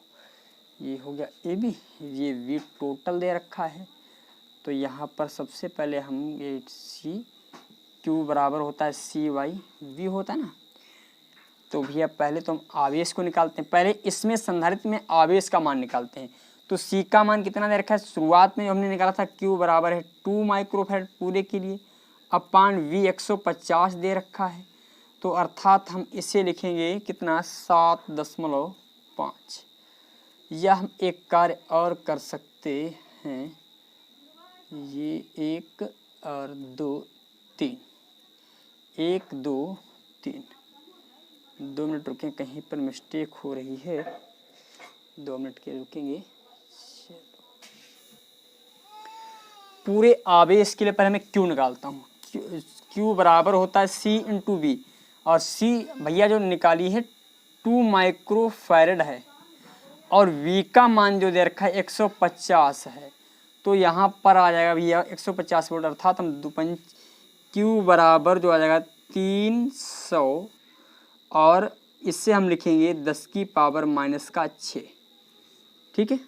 ये हो गया AB, ये V टोटल दे रखा है। तो यहाँ पर सबसे पहले हम ये Q बराबर होता है CY/V होता है ना। तो भैया पहले तो हम आवेश को निकालते हैं, पहले इसमें संधारित्र में आवेश का मान निकालते हैं। तो C का मान कितना दे रखा है, शुरुआत में जो हमने निकाला था Q बराबर है 2 माइक्रोफैरड पूरे के लिए, अपान V 150 दे रखा है। तो अर्थात हम इसे लिखेंगे कितना, 7.5। या हम एक कार्य और कर सकते हैं, ये 1 और 2 3, 1 2 3, 2 मिनट रुकें, कहीं पर मिस्टेक हो रही है, 2 मिनट के रुकेंगे। पूरे आवेश के लिए पहले मैं Q निकालता हूँ। Q बराबर होता है C इंटू V, और C भैया जो निकाली है 2 माइक्रोफैरड है, और V का मान जो दे रखा है 150 है। तो यहाँ पर आ जाएगा भैया 150 वोल्ट, अर्थात हम Q बराबर जो आ जाएगा 300, और इससे हम लिखेंगे 10 की पावर माइनस का 6, ठीक है,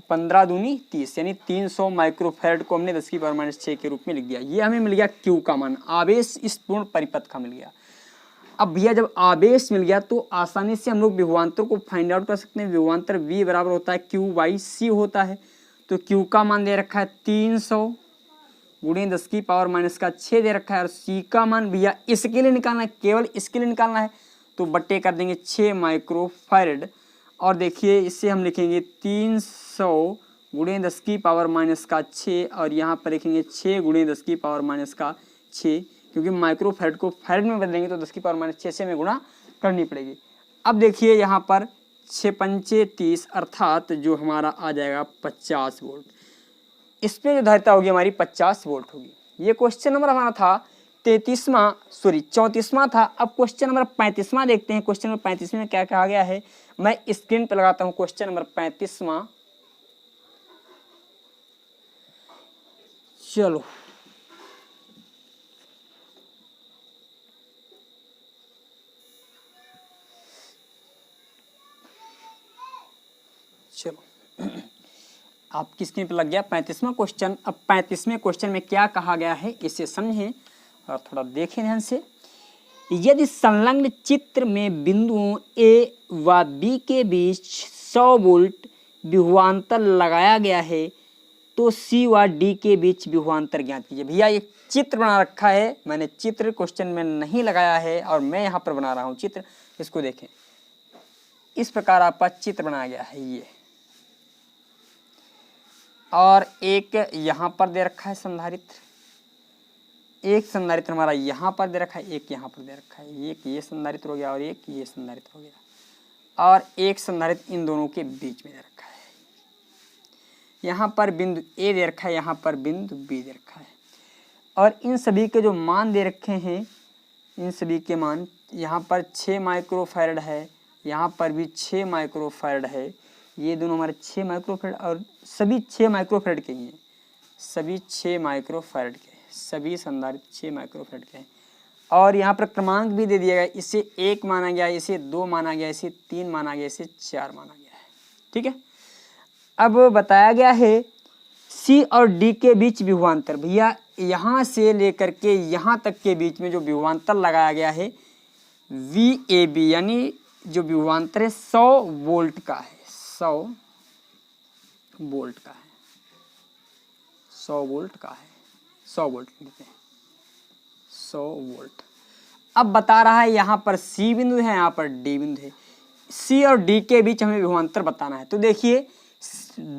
15 दूनी 30, यानी 300 माइक्रोफैरड को हमने 10 की पावर माइनस 6 के रूप में लिख दिया। ये हमें मिल गया Q का मान, आवेश इस पूर्ण परिपथ का मिल गया। अब भैया जब आवेश मिल गया तो आसानी से हम लोग विभवांतर को फाइंड आउट कर सकते हैं। विभवांतर V बराबर होता है Q/C होता है। तो Q का मान दे रखा है 300 गुणे 10 की पावर माइनस का 6 दे रखा है, और C का मान भैया इसके लिए निकालना है, केवल इसके लिए निकालना है, तो बट्टे कर देंगे 6 माइक्रोफैरड। और देखिए इससे हम लिखेंगे 300 गुणे 10 की पावर माइनस का 6, और यहाँ पर लिखेंगे 6 गुणे 10 की पावर माइनस का 6, क्योंकि माइक्रोफैरड को फैरड में बदलेंगे तो 10 की पावर माइनस 6 से में गुणा करनी पड़ेगी। अब देखिए यहाँ पर 6 पंचे 30, अर्थात जो हमारा आ जाएगा 50 वोल्ट। इसमें जो धारिता होगी हमारी 50 वोल्ट होगी। ये क्वेश्चन नंबर हमारा था 34वां था। अब क्वेश्चन नंबर 35वां देखते हैं। क्वेश्चन नंबर 35 में क्या कहा गया है, मैं स्क्रीन पर लगाता हूँ क्वेश्चन नंबर 35वां। चलो आपकी स्क्रीन पर लग गया 35वां क्वेश्चन। अब 35वें क्वेश्चन में क्या कहा गया है इसे समझें और थोड़ा देखें ध्यान से। यदि संलग्न चित्र में बिंदुओं ए व बी के बीच 100 वोल्ट विभवांतर लगाया गया है तो सी व डी के बीच विभवांतर ज्ञात कीजिए। भैया एक चित्र बना रखा है, मैंने चित्र क्वेश्चन में नहीं लगाया है और मैं यहाँ पर बना रहा हूँ चित्र। इसको देखें, इस प्रकार आपका चित्र बनाया गया है ये, और एक यहाँ पर दे रखा है संधारित्र, एक संधारित्र हमारा यहाँ पर दे रखा है, एक यहाँ पर दे रखा है, एक ये संधारित्र हो गया और एक ये संधारित्र हो गया, और एक संधारित्र इन दोनों के बीच में दे रखा है। यहाँ पर बिंदु ए दे रखा है, यहाँ पर बिंदु बी दे रखा है, और इन सभी के जो मान दे रखे हैं, इन सभी के मान, यहाँ पर 6 माइक्रोफैरड है, यहाँ पर भी 6 माइक्रोफैरड है, ये दोनों हमारे 6 माइक्रोफैरड और सभी 6 माइक्रोफैरड के ही हैं, सभी 6 माइक्रोफैरड के, सभी संधारित्र 6 माइक्रोफैरड के हैं। और यहाँ पर क्रमांक भी दे दिया गया, इसे 1 माना गया, इसे 2 माना गया, इसे 3 माना गया, इसे 4 माना गया है। ठीक है, अब बताया गया है सी और डी के बीच विभवांतर। भैया यहाँ से लेकर के यहाँ तक के बीच में जो विभवांतर लगाया गया है वी ए बी, यानी जो विभवांतर है 100 वोल्ट का है, 100 वोल्ट का है, 100 वोल्ट का है, 100 वोल्ट लेते हैं, 100 वोल्ट। अब बता रहा है यहाँ पर सी बिंदु है, यहाँ पर डी बिंदु है, सी और डी के बीच हमें विभवांतर बताना है। तो देखिए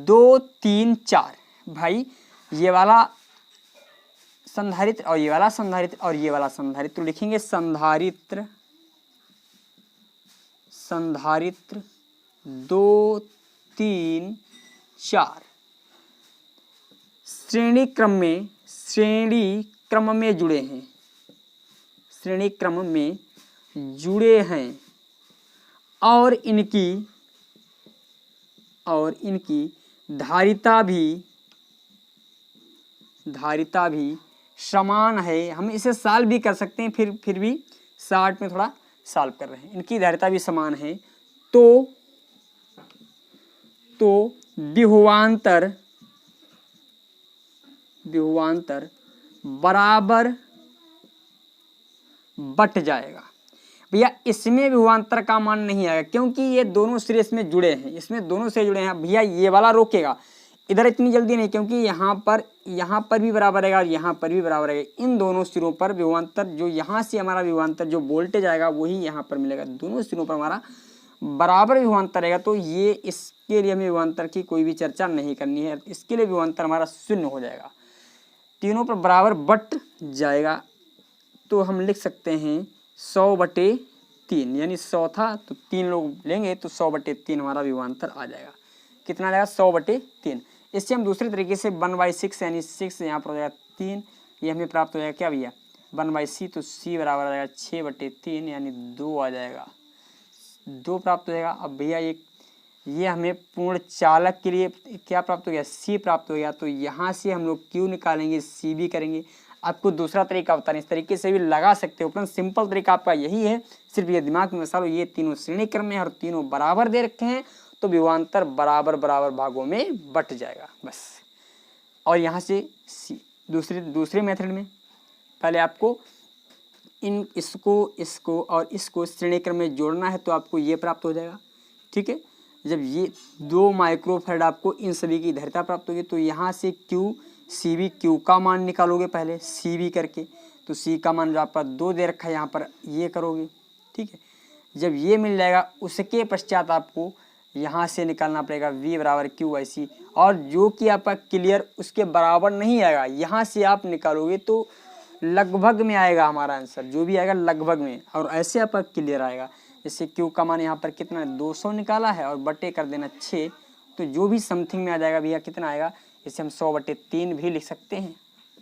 2 3 4, भाई ये वाला संधारित्र और ये वाला संधारित्र और ये वाला संधारित्र, तो लिखेंगे संधारित्र, संधारित्र 2 3 4 श्रेणी क्रम में जुड़े हैं, श्रेणी क्रम में जुड़े हैं, और इनकी धारिता भी समान है। हम इसे सॉल्व भी कर सकते हैं, फिर भी शार्ट में थोड़ा सॉल्व कर रहे हैं। इनकी धारिता भी समान है, तो विभवांतर बराबर बट जाएगा। भैया इसमें विभवांतर का मान नहीं आएगा क्योंकि ये दोनों सिरे इसमें जुड़े हैं, इसमें दोनों से जुड़े हैं। भैया ये वाला रोकेगा, इधर इतनी जल्दी नहीं, क्योंकि यहाँ पर भी बराबर रहेगा और यहाँ पर भी बराबर रहेगा। इन दोनों सिरों पर विभवांतर, जो यहाँ से हमारा विभवांतर जो वोल्टेज आएगा वही यहाँ पर मिलेगा, दोनों सिरों पर हमारा बराबर विभवांतर रहेगा। तो ये इसके लिए हमें विभवांतर की कोई भी चर्चा नहीं करनी है, इसके लिए विभवांतर हमारा शून्य हो जाएगा, तीनों पर बराबर बट जाएगा। तो हम लिख सकते हैं 100/3, यानी 100 था तो 3 लोग लेंगे तो 100/3 हमारा विभवांतर आ जाएगा। कितना आ जाएगा? 100/3। इससे हम दूसरे तरीके से 1/6 यानी 6 यहाँ पर हो जाएगा 3, ये हमें प्राप्त हो जाएगा क्या भैया 1/c, तो c बराबर आ जाएगा 6/3 यानी 2 आ जाएगा, 2 प्राप्त हो जाएगा। अब भैया ये हमें पूर्ण चालक के लिए क्या प्राप्त हो गया? c प्राप्त हो गया। तो यहाँ से हम लोग q निकालेंगे, c भी करेंगे। आपको दूसरा तरीका बता रहे हैं, इस तरीके से भी लगा सकते हो, परंतु सिंपल तरीका आपका यही है। सिर्फ ये दिमाग में बसा लो, ये तीनों श्रेणी क्रम में और तीनों बराबर दे रखे हैं, तो विभवांतर बराबर बराबर भागों में बट जाएगा बस। और यहाँ से दूसरे मेथड में पहले आपको इसको और इसको श्रेणी क्रम में जोड़ना है, तो आपको ये प्राप्त हो जाएगा। ठीक है, जब ये 2 माइक्रोफैराड आपको इन सभी की धारिता प्राप्त होगी, तो यहाँ से सी बी क्यू का मान निकालोगे पहले सी बी करके, तो सी का मान जो आपका 2 दे रखा है यहाँ पर ये करोगे। ठीक है, जब ये मिल जाएगा उसके पश्चात आपको यहाँ से निकालना पड़ेगा v बराबर क्यू बाई सी, और जो कि आपका क्लियर उसके बराबर नहीं आएगा, यहाँ से आप निकालोगे तो लगभग में आएगा हमारा आंसर, जो भी आएगा लगभग में, और ऐसे आपका क्लियर आएगा। जैसे क्यू का मान यहाँ पर कितना 200 निकाला है और बटे कर देना 6, तो जो भी समथिंग में आ जाएगा भैया कितना आएगा, इसे हम 100/3 भी लिख सकते हैं,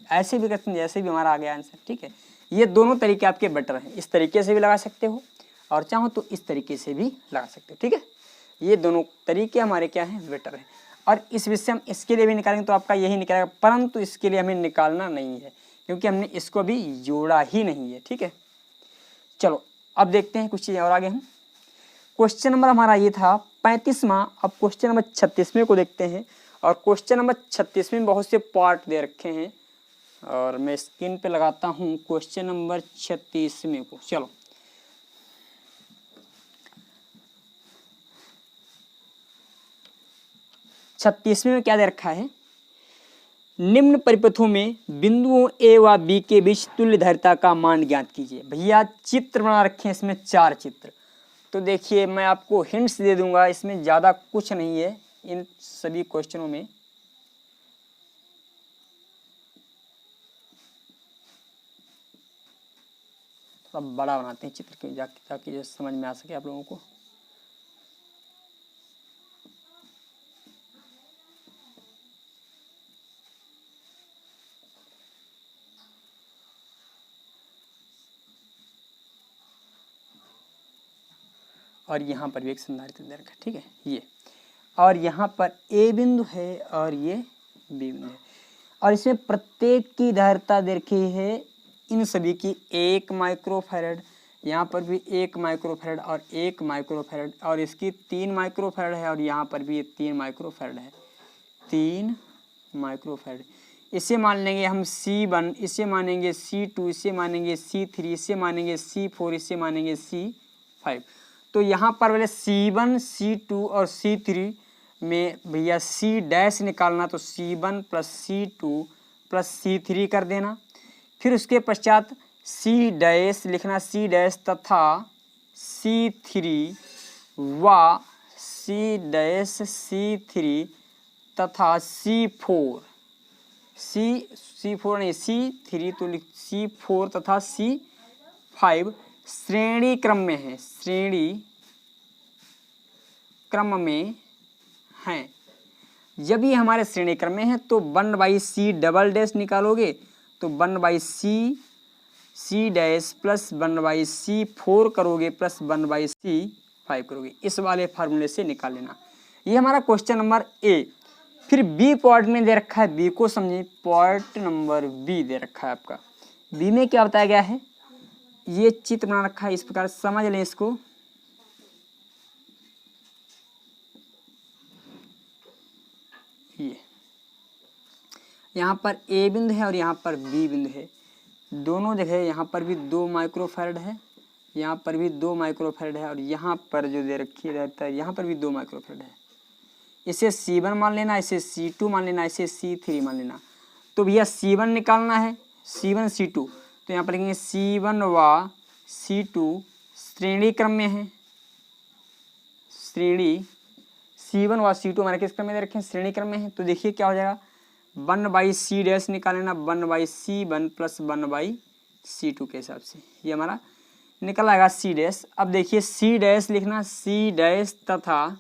ऐसे भी करते हैं जैसे भी हमारा आ गया आंसर। ठीक है, ये दोनों तरीके आपके बेटर हैं, इस तरीके से भी लगा सकते हो और चाहो तो इस तरीके से भी लगा सकते हो। ठीक है, ये दोनों तरीके हमारे क्या हैं, बेटर हैं। और इस विषय हम इसके लिए भी निकालेंगे तो आपका यही निकलेगा, परंतु इसके लिए हमें निकालना नहीं है क्योंकि हमने इसको भी जोड़ा ही नहीं है। ठीक है, चलो अब देखते हैं कुछ चीज़ें और आगे। हम क्वेश्चन नंबर हमारा ये था 35वां, अब क्वेश्चन नंबर 36वें को देखते हैं। और क्वेश्चन नंबर 36 में बहुत से पार्ट दे रखे हैं और मैं स्क्रीन पे लगाता हूँ क्वेश्चन नंबर 36 को। चलो, छत्तीसवें में क्या दे रखा है, निम्न परिपथों में बिंदुओं ए व बी के बीच तुल्य धारिता का मान ज्ञात कीजिए। भैया चित्र बना रखे हैं इसमें 4 चित्र। तो देखिए मैं आपको हिंट्स दे दूंगा, इसमें ज़्यादा कुछ नहीं है इन सभी क्वेश्चनों में। थोड़ा बड़ा बनाते हैं चित्र के ताकि समझ में आ सके आप लोगों को। और यहाँ पर भी एक संधारित्र दे रखा है, ठीक है ये, और यहाँ पर ए बिंदु है और ये बी बिंदु है और इसमें प्रत्येक की धारिता दे रखी है इन सभी की 1 माइक्रोफैरड, यहाँ पर भी 1 माइक्रोफैरड और 1 माइक्रोफैरड, और इसकी 3 माइक्रोफैरड है और यहाँ पर भी 3 माइक्रोफैरड है, 3 माइक्रोफैरड। इसे मान लेंगे हम C1, इसे मानेंगे C2, इसे मानेंगे C3, इसे मानेंगे C4, इसे मानेंगे C5। तो यहाँ पर पहले C1, C2 और C3 में भैया C डैश निकालना, तो C1 plus C2 plus C3 कर देना। फिर उसके पश्चात C डैश लिखना, C डैश तथा C3 व C डैश C3 तथा C4, C4 नहीं C3 तो लिख C4 तथा C5 श्रेणी क्रम में है, श्रेणी क्रम में हैं। जब ये हमारे श्रेणी क्रम में है तो 1/C डबल डैश निकालोगे तो 1/C डैश प्लस 1/C4 करोगे प्लस 1/C5 करोगे। इस वाले फार्मूले से निकाल लेना। ये हमारा क्वेश्चन नंबर ए। फिर बी पार्ट में दे रखा है, बी को समझिए, पार्ट नंबर बी दे रखा है आपका। बी में क्या बताया गया है, ये चित्र बना रखा है, इस प्रकार समझ लें इसको। ये यहाँ पर ए बिंदु है और यहाँ पर बी बिंदु है, दोनों जगह यहाँ पर भी 2 माइक्रोफैरड है, यहाँ पर भी 2 माइक्रोफैरड है और यहाँ पर जो दे रखी रहता है यहाँ पर भी 2 माइक्रोफैरड है। इसे C1 मान लेना, इसे C2 मान लेना, इसे C3 मान लेना। तो भैया C1 निकालना है, C1 C2, तो यहाँ पर लिखेंगे C1 व C2 श्रेणी क्रम में है, श्रेणी C1 व C2 हमारे किस क्रम में दे रखे हैं, श्रेणी क्रम में है। तो देखिए क्या हो जाएगा, 1/C डैश निकालना, 1/C1 प्लस 1/C2 के हिसाब से ये हमारा निकल आएगा C डैश। अब देखिए C डैश लिखना, C डैश तथा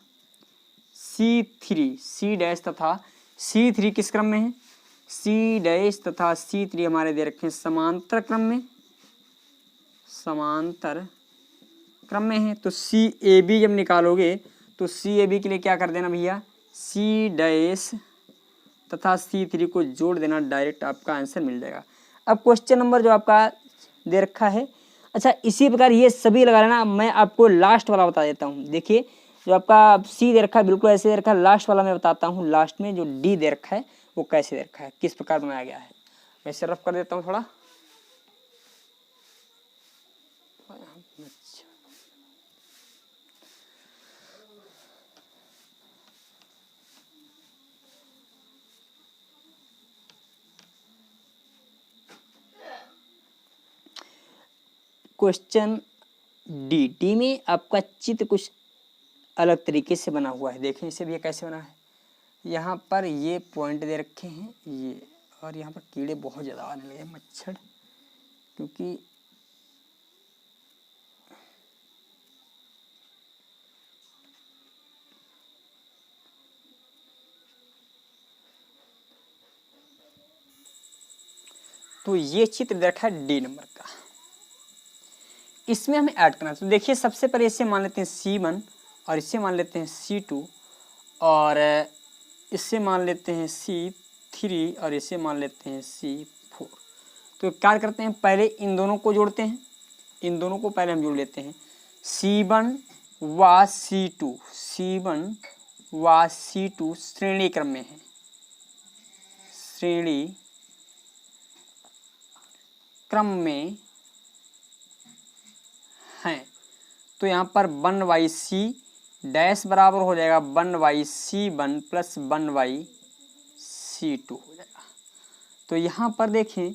C3, C डैश तथा C3 किस क्रम में है, C डैश तथा C3 हमारे दे रखे हैं समांतर क्रम में, समांतर क्रम में है। तो CAB जब निकालोगे तो CAB के लिए क्या कर देना भैया, C डैश तथा C3 को जोड़ देना, डायरेक्ट आपका आंसर मिल जाएगा। अब क्वेश्चन नंबर जो आपका दे रखा है, अच्छा इसी प्रकार ये सभी लगा लेना। मैं आपको लास्ट वाला बता देता हूँ। देखिए जो आपका C दे रखा है बिल्कुल ऐसे दे रखा है, लास्ट वाला मैं बताता हूँ। लास्ट में जो D दे रखा है वो कैसे दे रखा है, किस प्रकार बनाया गया है, मैं इसे रफ कर देता हूँ थोड़ा। क्वेश्चन डी में आपका चित्र कुछ अलग तरीके से बना हुआ है। देखें इसे भी कैसे बना है, यहाँ पर ये पॉइंट दे रखे हैं ये, और यहाँ पर कीड़े बहुत ज़्यादा आने लगे, मच्छर, क्योंकि तो ये चित्र दे रखा है डी नंबर का, इसमें हमें ऐड करना है। तो देखिए सबसे पहले इसे मान लेते हैं C1 और इसे मान लेते हैं C2 और इसे मान लेते हैं C3 और इसे मान लेते हैं C4। तो क्या करते हैं, पहले इन दोनों को जोड़ते हैं, इन दोनों को पहले हम जोड़ लेते हैं। C1 व C2, C1 व C2 श्रेणी क्रम में है, श्रेणी क्रम में हैं। तो यहाँ पर 1/c डैश बराबर हो जाएगा 1/c1 प्लस 1/c2 हो जाएगा। तो यहाँ पर देखें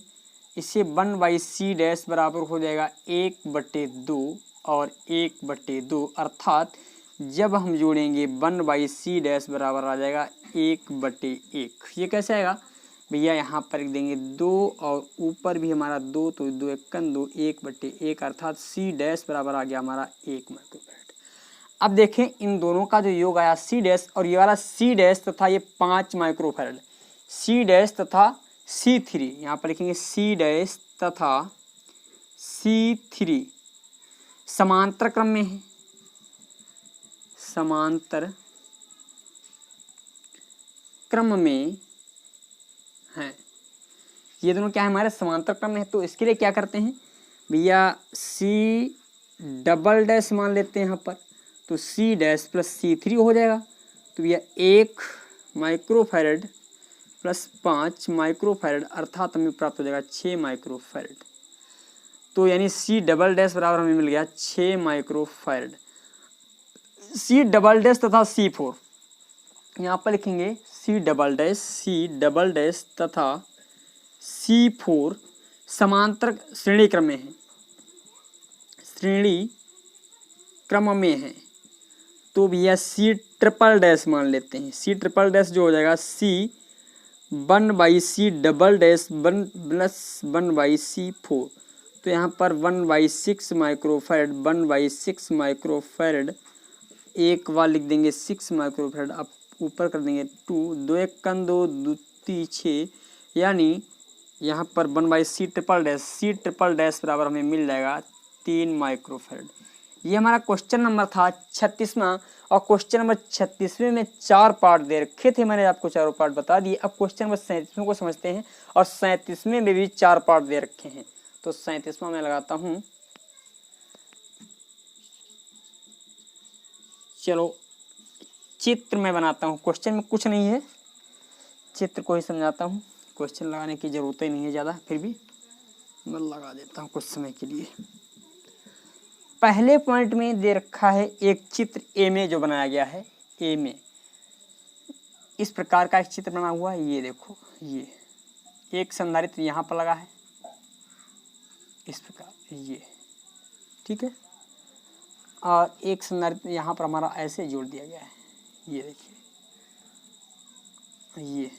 इसे 1/c डैश बराबर हो जाएगा 1/2 और 1/2, अर्थात जब हम जोड़ेंगे 1/c डैश बराबर आ जाएगा 1/1। ये कैसे आएगा भैया, यहाँ पर लिख देंगे 2 और ऊपर भी हमारा 2, तो 2 एकन 2, 1/1, अर्थात c डैश बराबर आ गया हमारा 1 माइक्रोफैराड। अब देखें इन दोनों का जो योग आया c डैश और ये वाला c डैश तथा ये 5 माइक्रोफैराड, c डैश तथा c3, यहाँ पर लिखेंगे c डैश तथा c3 समांतर क्रम में है, समांतर क्रम में हैं। ये दोनों क्या है हमारे समांतर क्रम में है। तो इसके लिए क्या करते हैं भैया, c डबल डैश मान लेते हैं यहाँ पर, तो c डैश प्लस c3 हो जाएगा। तो भैया 1 माइक्रोफैराड प्लस 5 माइक्रोफैराड, अर्थात हमें प्राप्त हो जाएगा 6 माइक्रोफैराड। तो यानी c डबल डैश बराबर हमें मिल गया 6 माइक्रोफैराड। c डबल डैश तथा c4 यहाँ पर लिखेंगे c डबल डैश तथा c4 समांतर श्रेणी क्रम में है, श्रेणी क्रम में है। तो भैया c ट्रिपल डैश मान लेते हैं, c ट्रिपल डैश जो हो जाएगा c 1/c double dash 1 plus 1/c4। तो यहाँ पर 1/6 माइक्रोफैराड, 1/6 माइक्रोफैराड, एक बार लिख देंगे 6 माइक्रोफैराड, अब ऊपर कर देंगे 2, 2 एकन 2, 2 3 6, यानी यहाँ पर 1/c ट्रिपल डैश बराबर हमें मिल जाएगा 3 माइक्रोफैराड। ये हमारा क्वेश्चन नंबर था 36वां, और क्वेश्चन नंबर 36वें में 4 पार्ट दे रखे थे, मैंने आपको चारों पार्ट बता दिए। अब क्वेश्चन नंबर 37वें को समझते हैं, और 37वें में भी 4 पार्ट दे रखे हैं। तो 37वां मैं लगाता हूँ, चलो चित्र में बनाता हूँ, क्वेश्चन में कुछ नहीं है, चित्र को ही समझाता हूँ, क्वेश्चन लगाने की ज़रूरत ही नहीं है ज़्यादा, फिर भी मैं लगा देता हूँ कुछ समय के लिए। पहले पॉइंट में दे रखा है एक चित्र ए में जो बनाया गया है, ए में इस प्रकार का एक चित्र बना हुआ है। ये देखो, ये एक संधारित्र यहाँ पर लगा है इस प्रकार, ये ठीक है, और एक संधारित्र यहाँ पर हमारा ऐसे जोड़ दिया गया है। ये देखिए, ये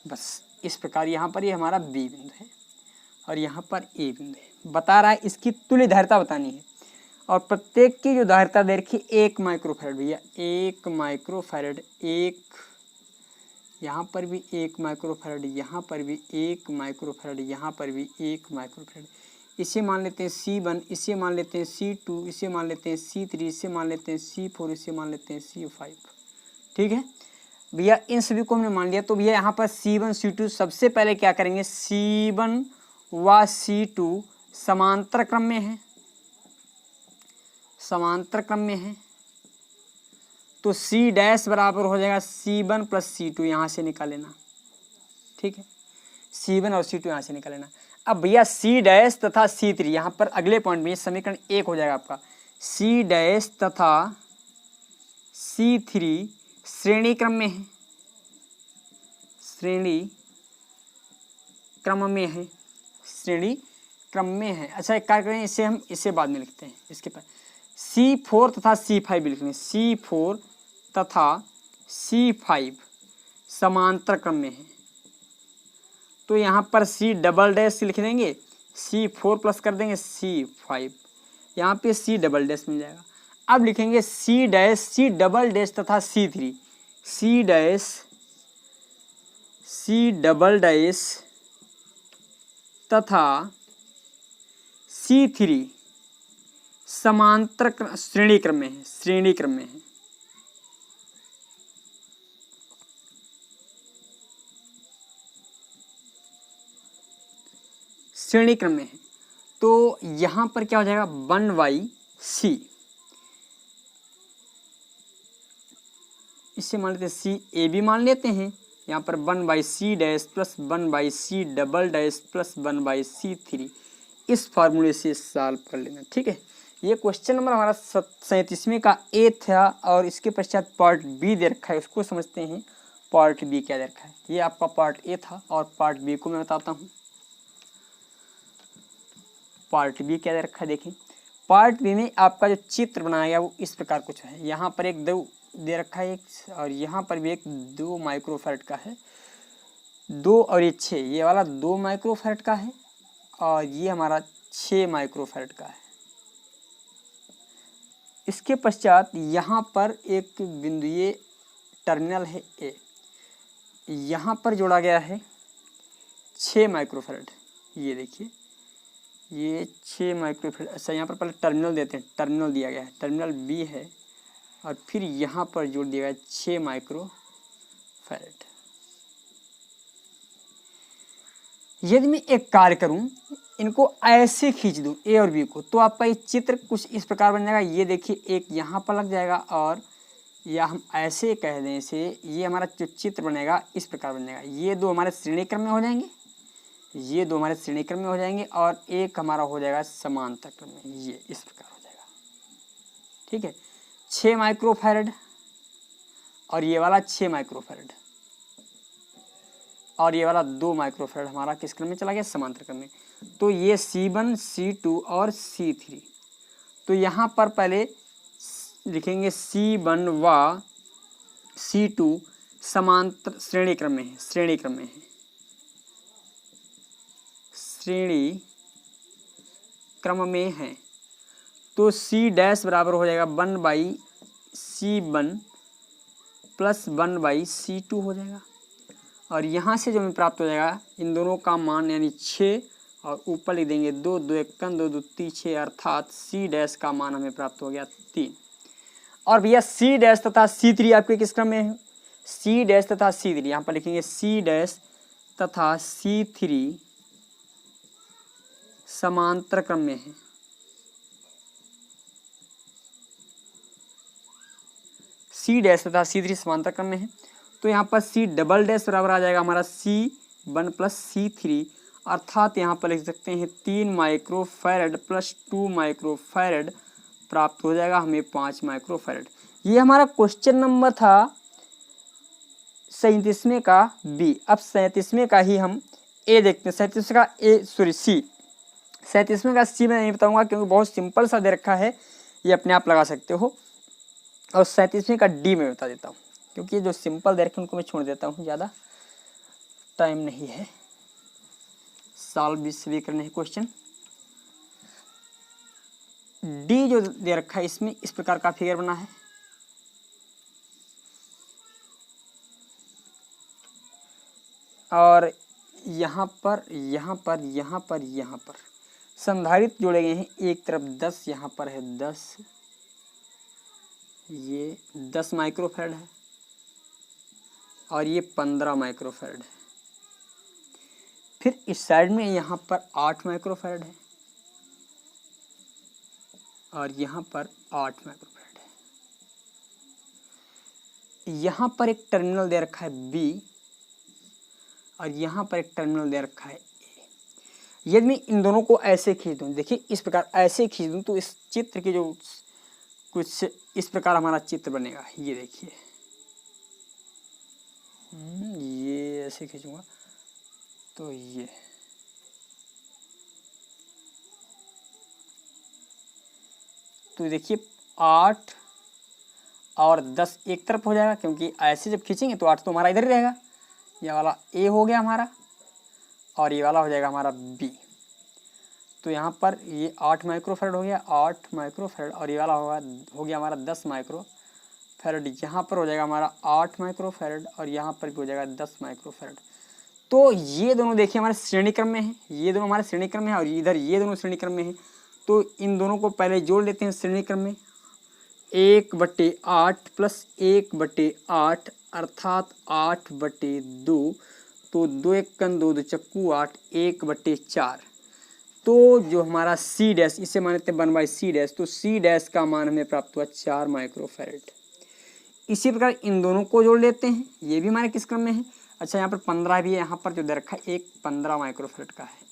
बस इस प्रकार यहाँ पर ये हमारा बी बिंदु है और यहाँ पर ए बिंदु है। बता रहा है इसकी तुल्य धारिता बतानी है, और प्रत्येक की जो धारिता दे रखी 1 माइक्रोफैराड भैया, 1 माइक्रोफैराड, एक यहाँ पर भी 1 माइक्रोफैराड, यहाँ पर भी 1 माइक्रोफैराड, यहाँ पर भी 1 माइक्रोफैराड। इसे मान लेते हैं C1, इसे मान लेते हैं C2, इसे मान लेते हैं C3, इसे मान लेते हैं C4, इसे मान लेते हैं C5। ठीक है भैया, इन सभी को हमने मान लिया। तो भैया यहाँ पर C1 C2 सबसे पहले क्या करेंगे, C1 व C2 समांतर क्रम में है, समांतर क्रम में है। तो C डैश बराबर हो जाएगा C1 प्लस C2, यहाँ से निकाल लेना। ठीक है, C1 और C2 यहाँ से निकाल लेना। अब भैया C डैश तथा C3 यहाँ पर अगले पॉइंट में समीकरण 1 हो जाएगा आपका। C डैश तथा C3 श्रेणी क्रम में है, श्रेणी क्रम में है, श्रेणी क्रम में है। अच्छा एक कार्य करें, इसे हम इसे बाद में लिखते हैं, इसके पर C4 तथा C5 भी लिख लें। C4 तथा C5 समांतर क्रम में है। तो यहाँ पर C डबल डैश लिख देंगे, C4 प्लस कर देंगे C5, यहाँ पे C डबल डैश मिल जाएगा। अब लिखेंगे C dash, C double dash तथा C3, C dash, C double dash तथा C3 समांतर श्रेणी क्रम में है, श्रेणी क्रम में है। श्रेणी क्रम में है। तो यहाँ पर क्या हो जाएगा 1/c, इसे मान लेते हैं सी ए बी मान लेते हैं। यहाँ पर 1/c dash plus 1/c double dash plus 1/c3 इस फार्मूले से सॉल्व कर लेना। ठीक है, ये क्वेश्चन नंबर हमारा 37वें का ए था और इसके पश्चात पार्ट बी दे रखा है, उसको समझते हैं पार्ट बी क्या दे रखा है। ये आपका पार्ट ए था और पार्ट बी को मैं बताता हूँ। पार्ट बी क्या दे रखा है, देखें पार्ट बी में आपका जो चित्र बनाया गया वो इस प्रकार कुछ है। यहाँ पर एक 2 दे रखा है एक, और यहाँ पर भी एक 2 माइक्रोफैरड का है, 2 और ये 6, ये वाला 2 माइक्रोफैरड का है और ये हमारा 6 माइक्रोफैरड का है। इसके पश्चात यहाँ पर एक बिंदु ये टर्मिनल है ए, यहाँ पर जोड़ा गया है 6 माइक्रोफैरड। ये देखिए ये 6 माइक्रोफैरड। अच्छा, यहाँ पर पहले टर्मिनल देते हैं, टर्मिनल दिया गया है, टर्मिनल बी है और फिर यहाँ पर जोड़ दिया गया 6 माइक्रोफैरड। यदि मैं एक कार्य करूं, इनको ऐसे खींच दूं ए और बी को, तो आपका ये चित्र कुछ इस प्रकार बन जाएगा। ये देखिए एक यहाँ पर लग जाएगा और या हम ऐसे कह दें इसे, ये हमारा जो चित्र बनेगा इस प्रकार बन जाएगा। ये 2 हमारे श्रेणी क्रम में हो जाएंगे, ये 2 हमारे श्रेणी क्रम में हो जाएंगे और एक हमारा हो जाएगा समांतर क्रम में, ये इस प्रकार हो जाएगा। ठीक है, 6 माइक्रोफैरड और ये वाला 6 माइक्रोफैरड और ये वाला 2 माइक्रोफैरड हमारा किस क्रम में चला गया, समांतर क्रम में। तो ये C1 C2 और C3। तो यहाँ पर पहले लिखेंगे C1 व C2 समांतर श्रेणी क्रम में है, श्रेणी क्रम में है, श्रेणी क्रम में है। तो C डैश बराबर हो जाएगा 1/C1 प्लस 1/C2 हो जाएगा और यहाँ से जो हमें प्राप्त हो जाएगा इन दोनों का मान यानी 6 और ऊपर लिख देंगे 2 2 1 2 2 3 6 अर्थात C डैश का मान हमें प्राप्त हो गया 3। और भैया C डैश तथा C3 आपके किस क्रम में है, C डैश तथा C3 यहाँ पर लिखेंगे C डैश तथा C3 समांतर क्रम में है। C डैश तथा C3 समांतर क्रम में है। तो यहाँ पर C डबल डैश बराबर आ जाएगा हमारा C1 प्लस C3 अर्थात यहाँ पर लिख सकते हैं 3 माइक्रोफैरड प्लस 2 माइक्रोफैरड प्राप्त हो जाएगा हमें 5 माइक्रोफैरड। ये हमारा क्वेश्चन नंबर था 37वें का बी। अब 37वें का ही हम ए देखते हैं। 37वें का ए सॉरी सी, 37वें का सी मैं नहीं बताऊंगा क्योंकि बहुत सिंपल सा दे रखा है, ये अपने आप लगा सकते हो। और 37वें का डी में बता देता हूँ क्योंकि जो सिंपल दे रखे उनको मैं छोड़ देता हूँ, ज़्यादा टाइम नहीं है, सॉल्व भी करने हैं क्वेश्चन। डी जो दे रखा है इसमें इस प्रकार का फिगर बना है और यहाँ पर यहाँ पर यहाँ पर यहाँ पर संधारित्र जोड़े गए हैं। एक तरफ 10, यहाँ पर है 10, ये 10 माइक्रोफैरड है और ये 15 माइक्रोफैरड है। फिर इस साइड में यहाँ पर 8 माइक्रोफैरड है और यहाँ पर 8 माइक्रोफैरड है। यहाँ पर एक टर्मिनल दे रखा है बी और यहाँ पर एक टर्मिनल दे रखा है ए। यदि मैं इन दोनों को ऐसे खींच दूँ, देखिए इस प्रकार ऐसे खींच दूँ तो इस चित्र के जो कुछ इस प्रकार हमारा चित्र बनेगा। ये देखिए ये ऐसे खींचूंगा तो ये तो देखिए 8 और 10 एक तरफ हो जाएगा क्योंकि ऐसे जब खींचेंगे तो 8 तो हमारा इधर ही रहेगा। ये वाला ए हो गया हमारा और ये वाला हो जाएगा हमारा बी। तो यहाँ पर ये 8 माइक्रोफैरड हो गया, 8 माइक्रोफैरड और ये वाला हो गया हमारा 10 माइक्रोफैरड। यहाँ पर हो जाएगा हमारा 8 माइक्रोफैरड और यहाँ पर भी हो जाएगा 10 माइक्रोफैरड। तो ये दोनों देखिए हमारे श्रेणी क्रम में है, ये दोनों हमारे श्रेणी क्रम में है और इधर ये दोनों श्रेणी क्रम में है। तो इन दोनों को पहले जोड़ लेते हैं श्रेणी क्रम में, 1/8 प्लस 1/8 अर्थात 8/2। तो 2 1 2 2 चक्कू 8, 1/4। तो जो हमारा सी डैश, इसे मानते हैं 1/C डैश, तो सी डैश का मान हमें प्राप्त हुआ 4 माइक्रोफैरड। इसी प्रकार इन दोनों को जोड़ लेते हैं, ये भी हमारे किस क्रम में है। अच्छा यहाँ पर 15 भी है, यहाँ पर जो दे रखा है एक 15 माइक्रोफैरड का है,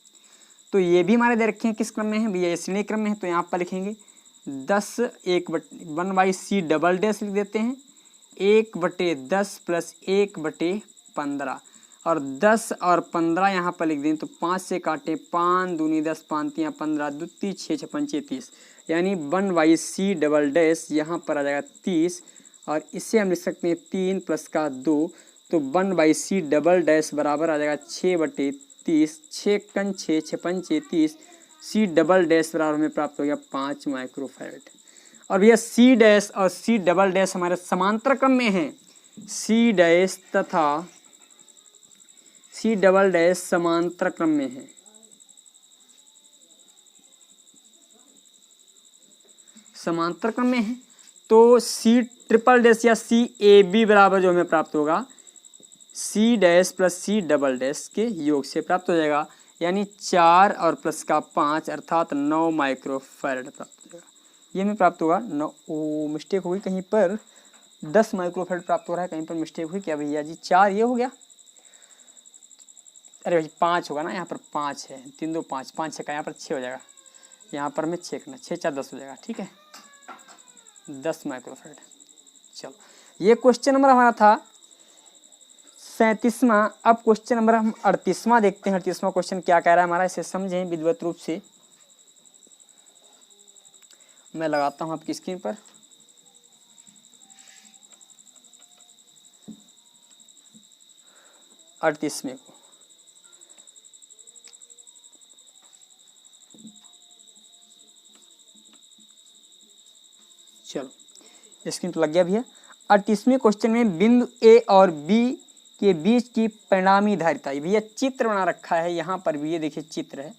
तो ये भी हमारे दे रखे हैं किस क्रम में है भैया, श्रेणी क्रम में है। तो यहाँ पर लिखेंगे 10 1/c डबल डैश लिख देते हैं, 1/10 प्लस 1/15 और 10 और 15 यहाँ पर लिख दें तो 5 से काटें, 5 दूनी 10, 5 तियाँ 15, 2 3 6 6 5 30, यानी 1/c डबल डैश यहाँ पर आ जाएगा 30 और इससे हम लिख सकते हैं 3 प्लस का 2, तो 1/c डबल डैश बराबर आ जाएगा 6/30, 6 कन 6 6 पंचे 30, c डबल डैश बराबर हमें प्राप्त हो गया 5 माइक्रोफैरड। और भैया c डैश और c डबल डैश हमारे समांतर क्रम में हैं, c डैश तथा c डबल डैश समांतर क्रम में है, समांतर क्रम में है। तो c ट्रिपल डैश या c ए बी बराबर जो हमें प्राप्त होगा c dash plus c double dash के योग से प्राप्त हो जाएगा, यानी 4 और प्लस का 5 अर्थात 9 माइक्रोफैरड प्राप्त हो जाएगा। ये हमें प्राप्त होगा 9, मिस्टेक हुई कहीं पर 10 माइक्रोफैरड प्राप्त हो रहा है, कहीं पर मिस्टेक हुई क्या भैया जी, 4 ये हो गया, अरे भाई 5 होगा ना, यहाँ पर 5 है, 3 2 5, 5 6 का यहाँ पर 6 हो जाएगा, यहाँ पर हमें 6 करना, 6 4 10 हो जाएगा, ठीक है 10 माइक्रोफैरड। चलो ये क्वेश्चन नंबर हमारा था 37वां। अब क्वेश्चन नंबर हम 38वां देखते हैं। 38वां क्वेश्चन क्या कह रहा है हमारा, इसे समझें विधिवत रूप से। मैं लगाता हूं आपकी स्क्रीन पर, अड़तीसवें को चलो स्क्रीन पर लग गया भैया। 38वें क्वेश्चन में बिंदु ए और बी के बीच की परिणामी धारिता, भैया चित्र बना रखा है यहाँ पर भी, ये देखिए चित्र है,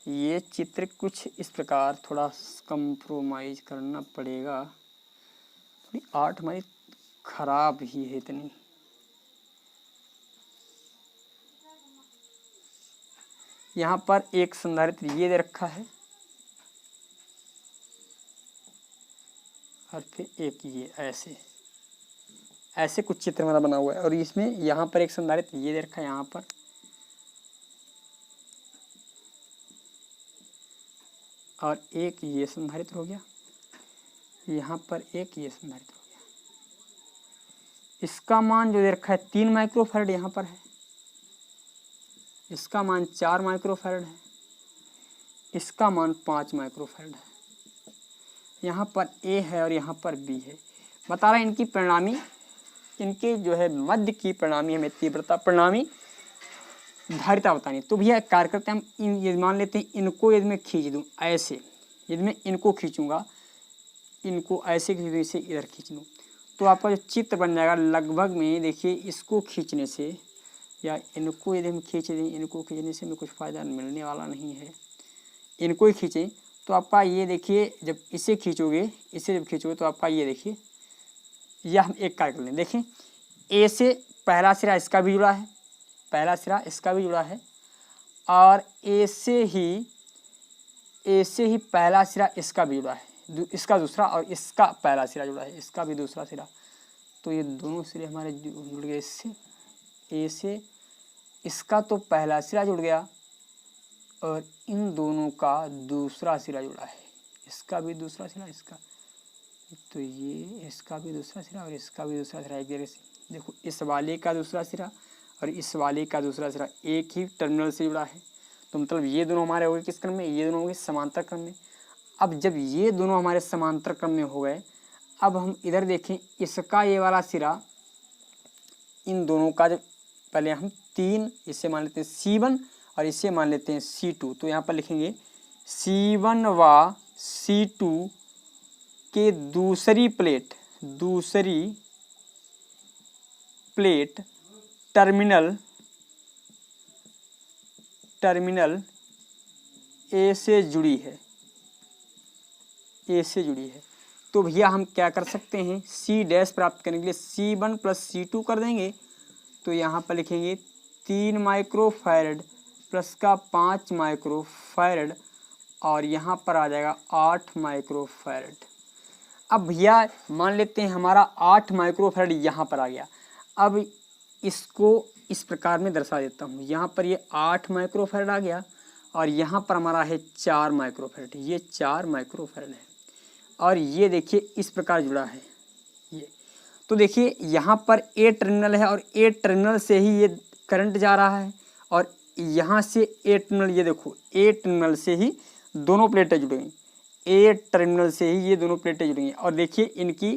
ये चित्र कुछ इस प्रकार, थोड़ा कंप्रोमाइज करना पड़ेगा, थोड़ी आर्ट हमारी खराब ही है इतनी। यहाँ पर एक संधारित्र ये दे रखा है और फिर एक ये ऐसे कुछ चित्र हमारा बना हुआ है, और इसमें यहाँ पर एक संधारित्र ये दे रखा है यहाँ पर, और एक ये संधारित्र हो गया, यहाँ पर एक ये संधारित्र हो गया। इसका मान जो दे रखा है 3 माइक्रोफैरड यहाँ पर है, इसका मान 4 माइक्रोफैरड है, इसका मान 5 माइक्रोफैरड है, यहाँ पर ए है और यहाँ पर बी है। बता रहा है इनकी परिणामी, इनके जो है मध्य की परिणामी हमें तीव्रता, परिणामी धारिता बतानी। तो भैया कार्य करते हैं हम, ये मान लेते हैं इनको यदि मैं खींच दूँ ऐसे, यदि मैं इनको खींचूंगा, इनको ऐसे खींच दूँ, इसे इधर खींच लूँ, तो आपका जो चित्र बन जाएगा लगभग में, देखिए इसको खींचने से या इनको यदि हम खींच दें, इनको खींचने से हमें कुछ फ़ायदा मिलने वाला नहीं है, इनको ही खींचें तो आपका ये देखिए, जब इसे खींचोगे, इसे जब खींचोगे तो आपका ये देखिए, यह हम एक कार्य कर लें। देखें ए से पहला सिरा इसका भी जुड़ा है, पहला सिरा इसका भी जुड़ा है, और ए से ही पहला सिरा इसका भी जुड़ा है, इसका दूसरा, और इसका पहला सिरा जुड़ा है, इसका भी दूसरा सिरा। तो ये दोनों सिरे हमारे जुड़ गए इससे, ए से इसका तो पहला सिरा जुड़ गया और इन दोनों का दूसरा सिरा जुड़ा है, इसका भी दूसरा सिरा, इसका, तो ये इसका भी दूसरा सिरा और इसका भी दूसरा सिरा एक जगह से। देखो इस वाले का दूसरा सिरा और इस वाले का दूसरा सिरा एक ही टर्मिनल से जुड़ा है, तो मतलब ये दोनों हमारे हो गए किस क्रम में, ये दोनों हो गए समांतर क्रम में। अब जब ये दोनों हमारे समांतर क्रम में हो गए, अब हम इधर देखें, इसका ये वाला सिरा इन दोनों का, जब पहले हम 3 इसे मान लेते हैं C1 और इसे मान लेते हैं C2, तो यहाँ पर लिखेंगे C1 व C2 के दूसरी प्लेट टर्मिनल ए से जुड़ी है, तो भैया हम क्या कर सकते हैं, C डैश प्राप्त करने के लिए C1 प्लस C2 कर देंगे, तो यहाँ पर लिखेंगे 3 माइक्रोफैरड प्लस का 5 माइक्रोफैरड और यहाँ पर आ जाएगा 8 माइक्रोफैरड। अब भैया मान लेते हैं हमारा 8 माइक्रोफैरड यहाँ पर आ गया। अब इसको इस प्रकार में दर्शा देता हूँ। यहाँ पर ये 8 माइक्रोफैरड आ गया और यहाँ पर हमारा है 4 माइक्रोफैरड, ये 4 माइक्रोफैरड है और ये देखिए इस प्रकार जुड़ा है ये। तो देखिए यहाँ पर ए टर्मिनल है और ए टर्मिनल से ही ये करंट जा रहा है और यहाँ से ए टर्मिनल, ये देखो ए टर्मिनल से ही दोनों प्लेटें जुड़ेंगी, ए टर्मिनल से ही ये दोनों प्लेटें जुड़ेंगी। और देखिए इनकी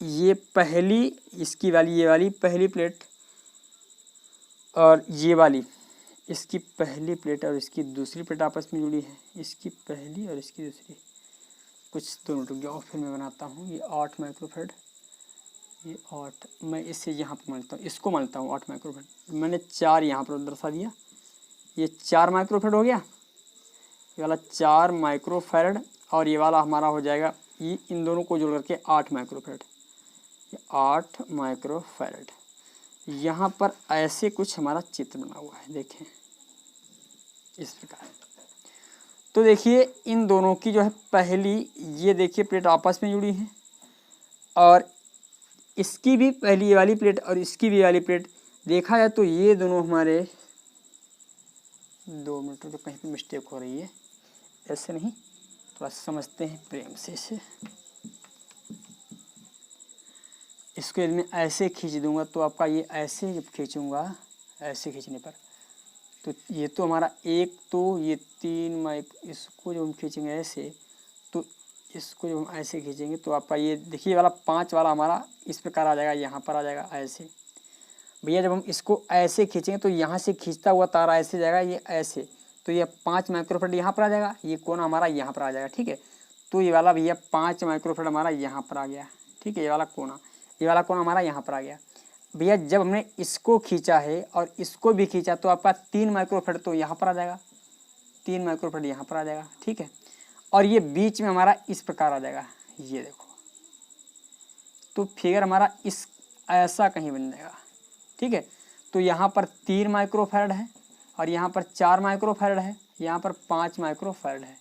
ये पहली, इसकी वाली, ये वाली पहली प्लेट और ये वाली इसकी पहली प्लेट और इसकी दूसरी प्लेट आपस में जुड़ी है, इसकी पहली और इसकी दूसरी। कुछ दोनों टूट गया और फिर मैं बनाता हूँ। ये 8 माइक्रोफैरड, ये 8, मैं इसे यहाँ पर मानता हूँ, इसको मानता हूँ 8 माइक्रोफैरड। मैंने 4 यहाँ पर दर्शा दिया, ये 4 माइक्रोफैरड हो गया, ये वाला 4 माइक्रोफैरड और ये वाला हमारा हो जाएगा, ये इन दोनों को जोड़ करके 8 माइक्रोफैरड, ये 8 माइक्रोफैरड। यहाँ पर ऐसे कुछ हमारा चित्र बना हुआ है, देखें इस प्रकार। तो देखिए इन दोनों की जो है पहली, ये देखिए प्लेट आपस में जुड़ी है और इसकी भी पहली ये वाली प्लेट और इसकी भी वाली प्लेट देखा जाए तो ये दोनों हमारे, 2 मिनट तो कहीं पे मिस्टेक हो रही है, ऐसे नहीं, थोड़ा समझते हैं प्रेम से इसे। इसको यदि मैं ऐसे खींच दूंगा तो आपका ये ऐसे जब खींचूंगा, ऐसे खींचने पर तो ये तो हमारा एक, तो ये 3 माइक, इसको जब हम खींचेंगे ऐसे, तो इसको जब हम ऐसे खींचेंगे तो आपका ये देखिए वाला 5 वाला हमारा इस प्रकार आ जाएगा, यहाँ पर आ जाएगा ऐसे। भैया जब हम इसको ऐसे खींचेंगे तो यहाँ से खींचता हुआ तारा ऐसे जाएगा, ये ऐसे, तो ये 5 माइक्रोफैरड यहाँ पर आ जाएगा, ये कोना हमारा यहाँ पर आ जाएगा, ठीक है। तो ये वाला भैया 5 माइक्रोफैरड हमारा यहाँ पर आ गया, ठीक है। ये वाला कोना हमारा यहाँ पर आ गया। भैया जब हमने इसको खींचा है और इसको भी खींचा तो आपका 3 माइक्रोफैरड तो यहाँ पर आ जाएगा, 3 माइक्रोफैरड यहाँ पर आ जाएगा, ठीक है। और ये बीच में हमारा इस प्रकार आ जाएगा, ये देखो, तो फिगर हमारा इस ऐसा कहीं बन जाएगा, ठीक है। तो यहाँ पर 3 माइक्रोफैरड है और यहाँ पर 4 माइक्रोफैरड है, यहाँ पर 5 माइक्रोफैरड है,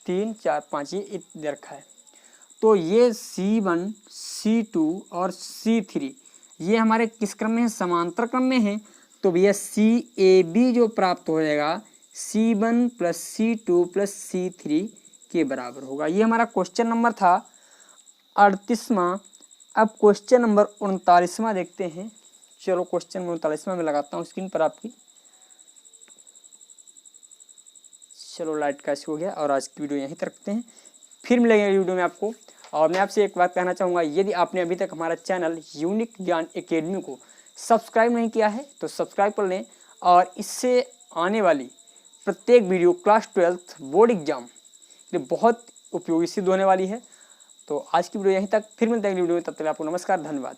3 4 5 ये दे रखा है। तो ये C1 C2 और C3 ये हमारे किस क्रम में है, समांतर क्रम में है। तो भैया CAB जो प्राप्त हो जाएगा C1 + C2 + C3 के बराबर होगा। ये हमारा क्वेश्चन नंबर था 38वां। अब क्वेश्चन नंबर 39वां देखते हैं। चलो क्वेश्चन नंबर 39वां में लगाता हूँ स्क्रीन पर आपकी। चलो लाइट का हो गया और आज की वीडियो यहीं तक रखते हैं, फिर मिलेंगे वीडियो में आपको। और मैं आपसे एक बात कहना चाहूँगा, यदि आपने अभी तक हमारा चैनल यूनिक ज्ञान एकेडमी को सब्सक्राइब नहीं किया है तो सब्सक्राइब कर लें और इससे आने वाली प्रत्येक video class 12th board exam ये बहुत उपयोगी सिद्ध होने वाली है। तो आज की वीडियो यहीं तक, फिर मिलते हैं वीडियो में, तब तक आपको नमस्कार, धन्यवाद।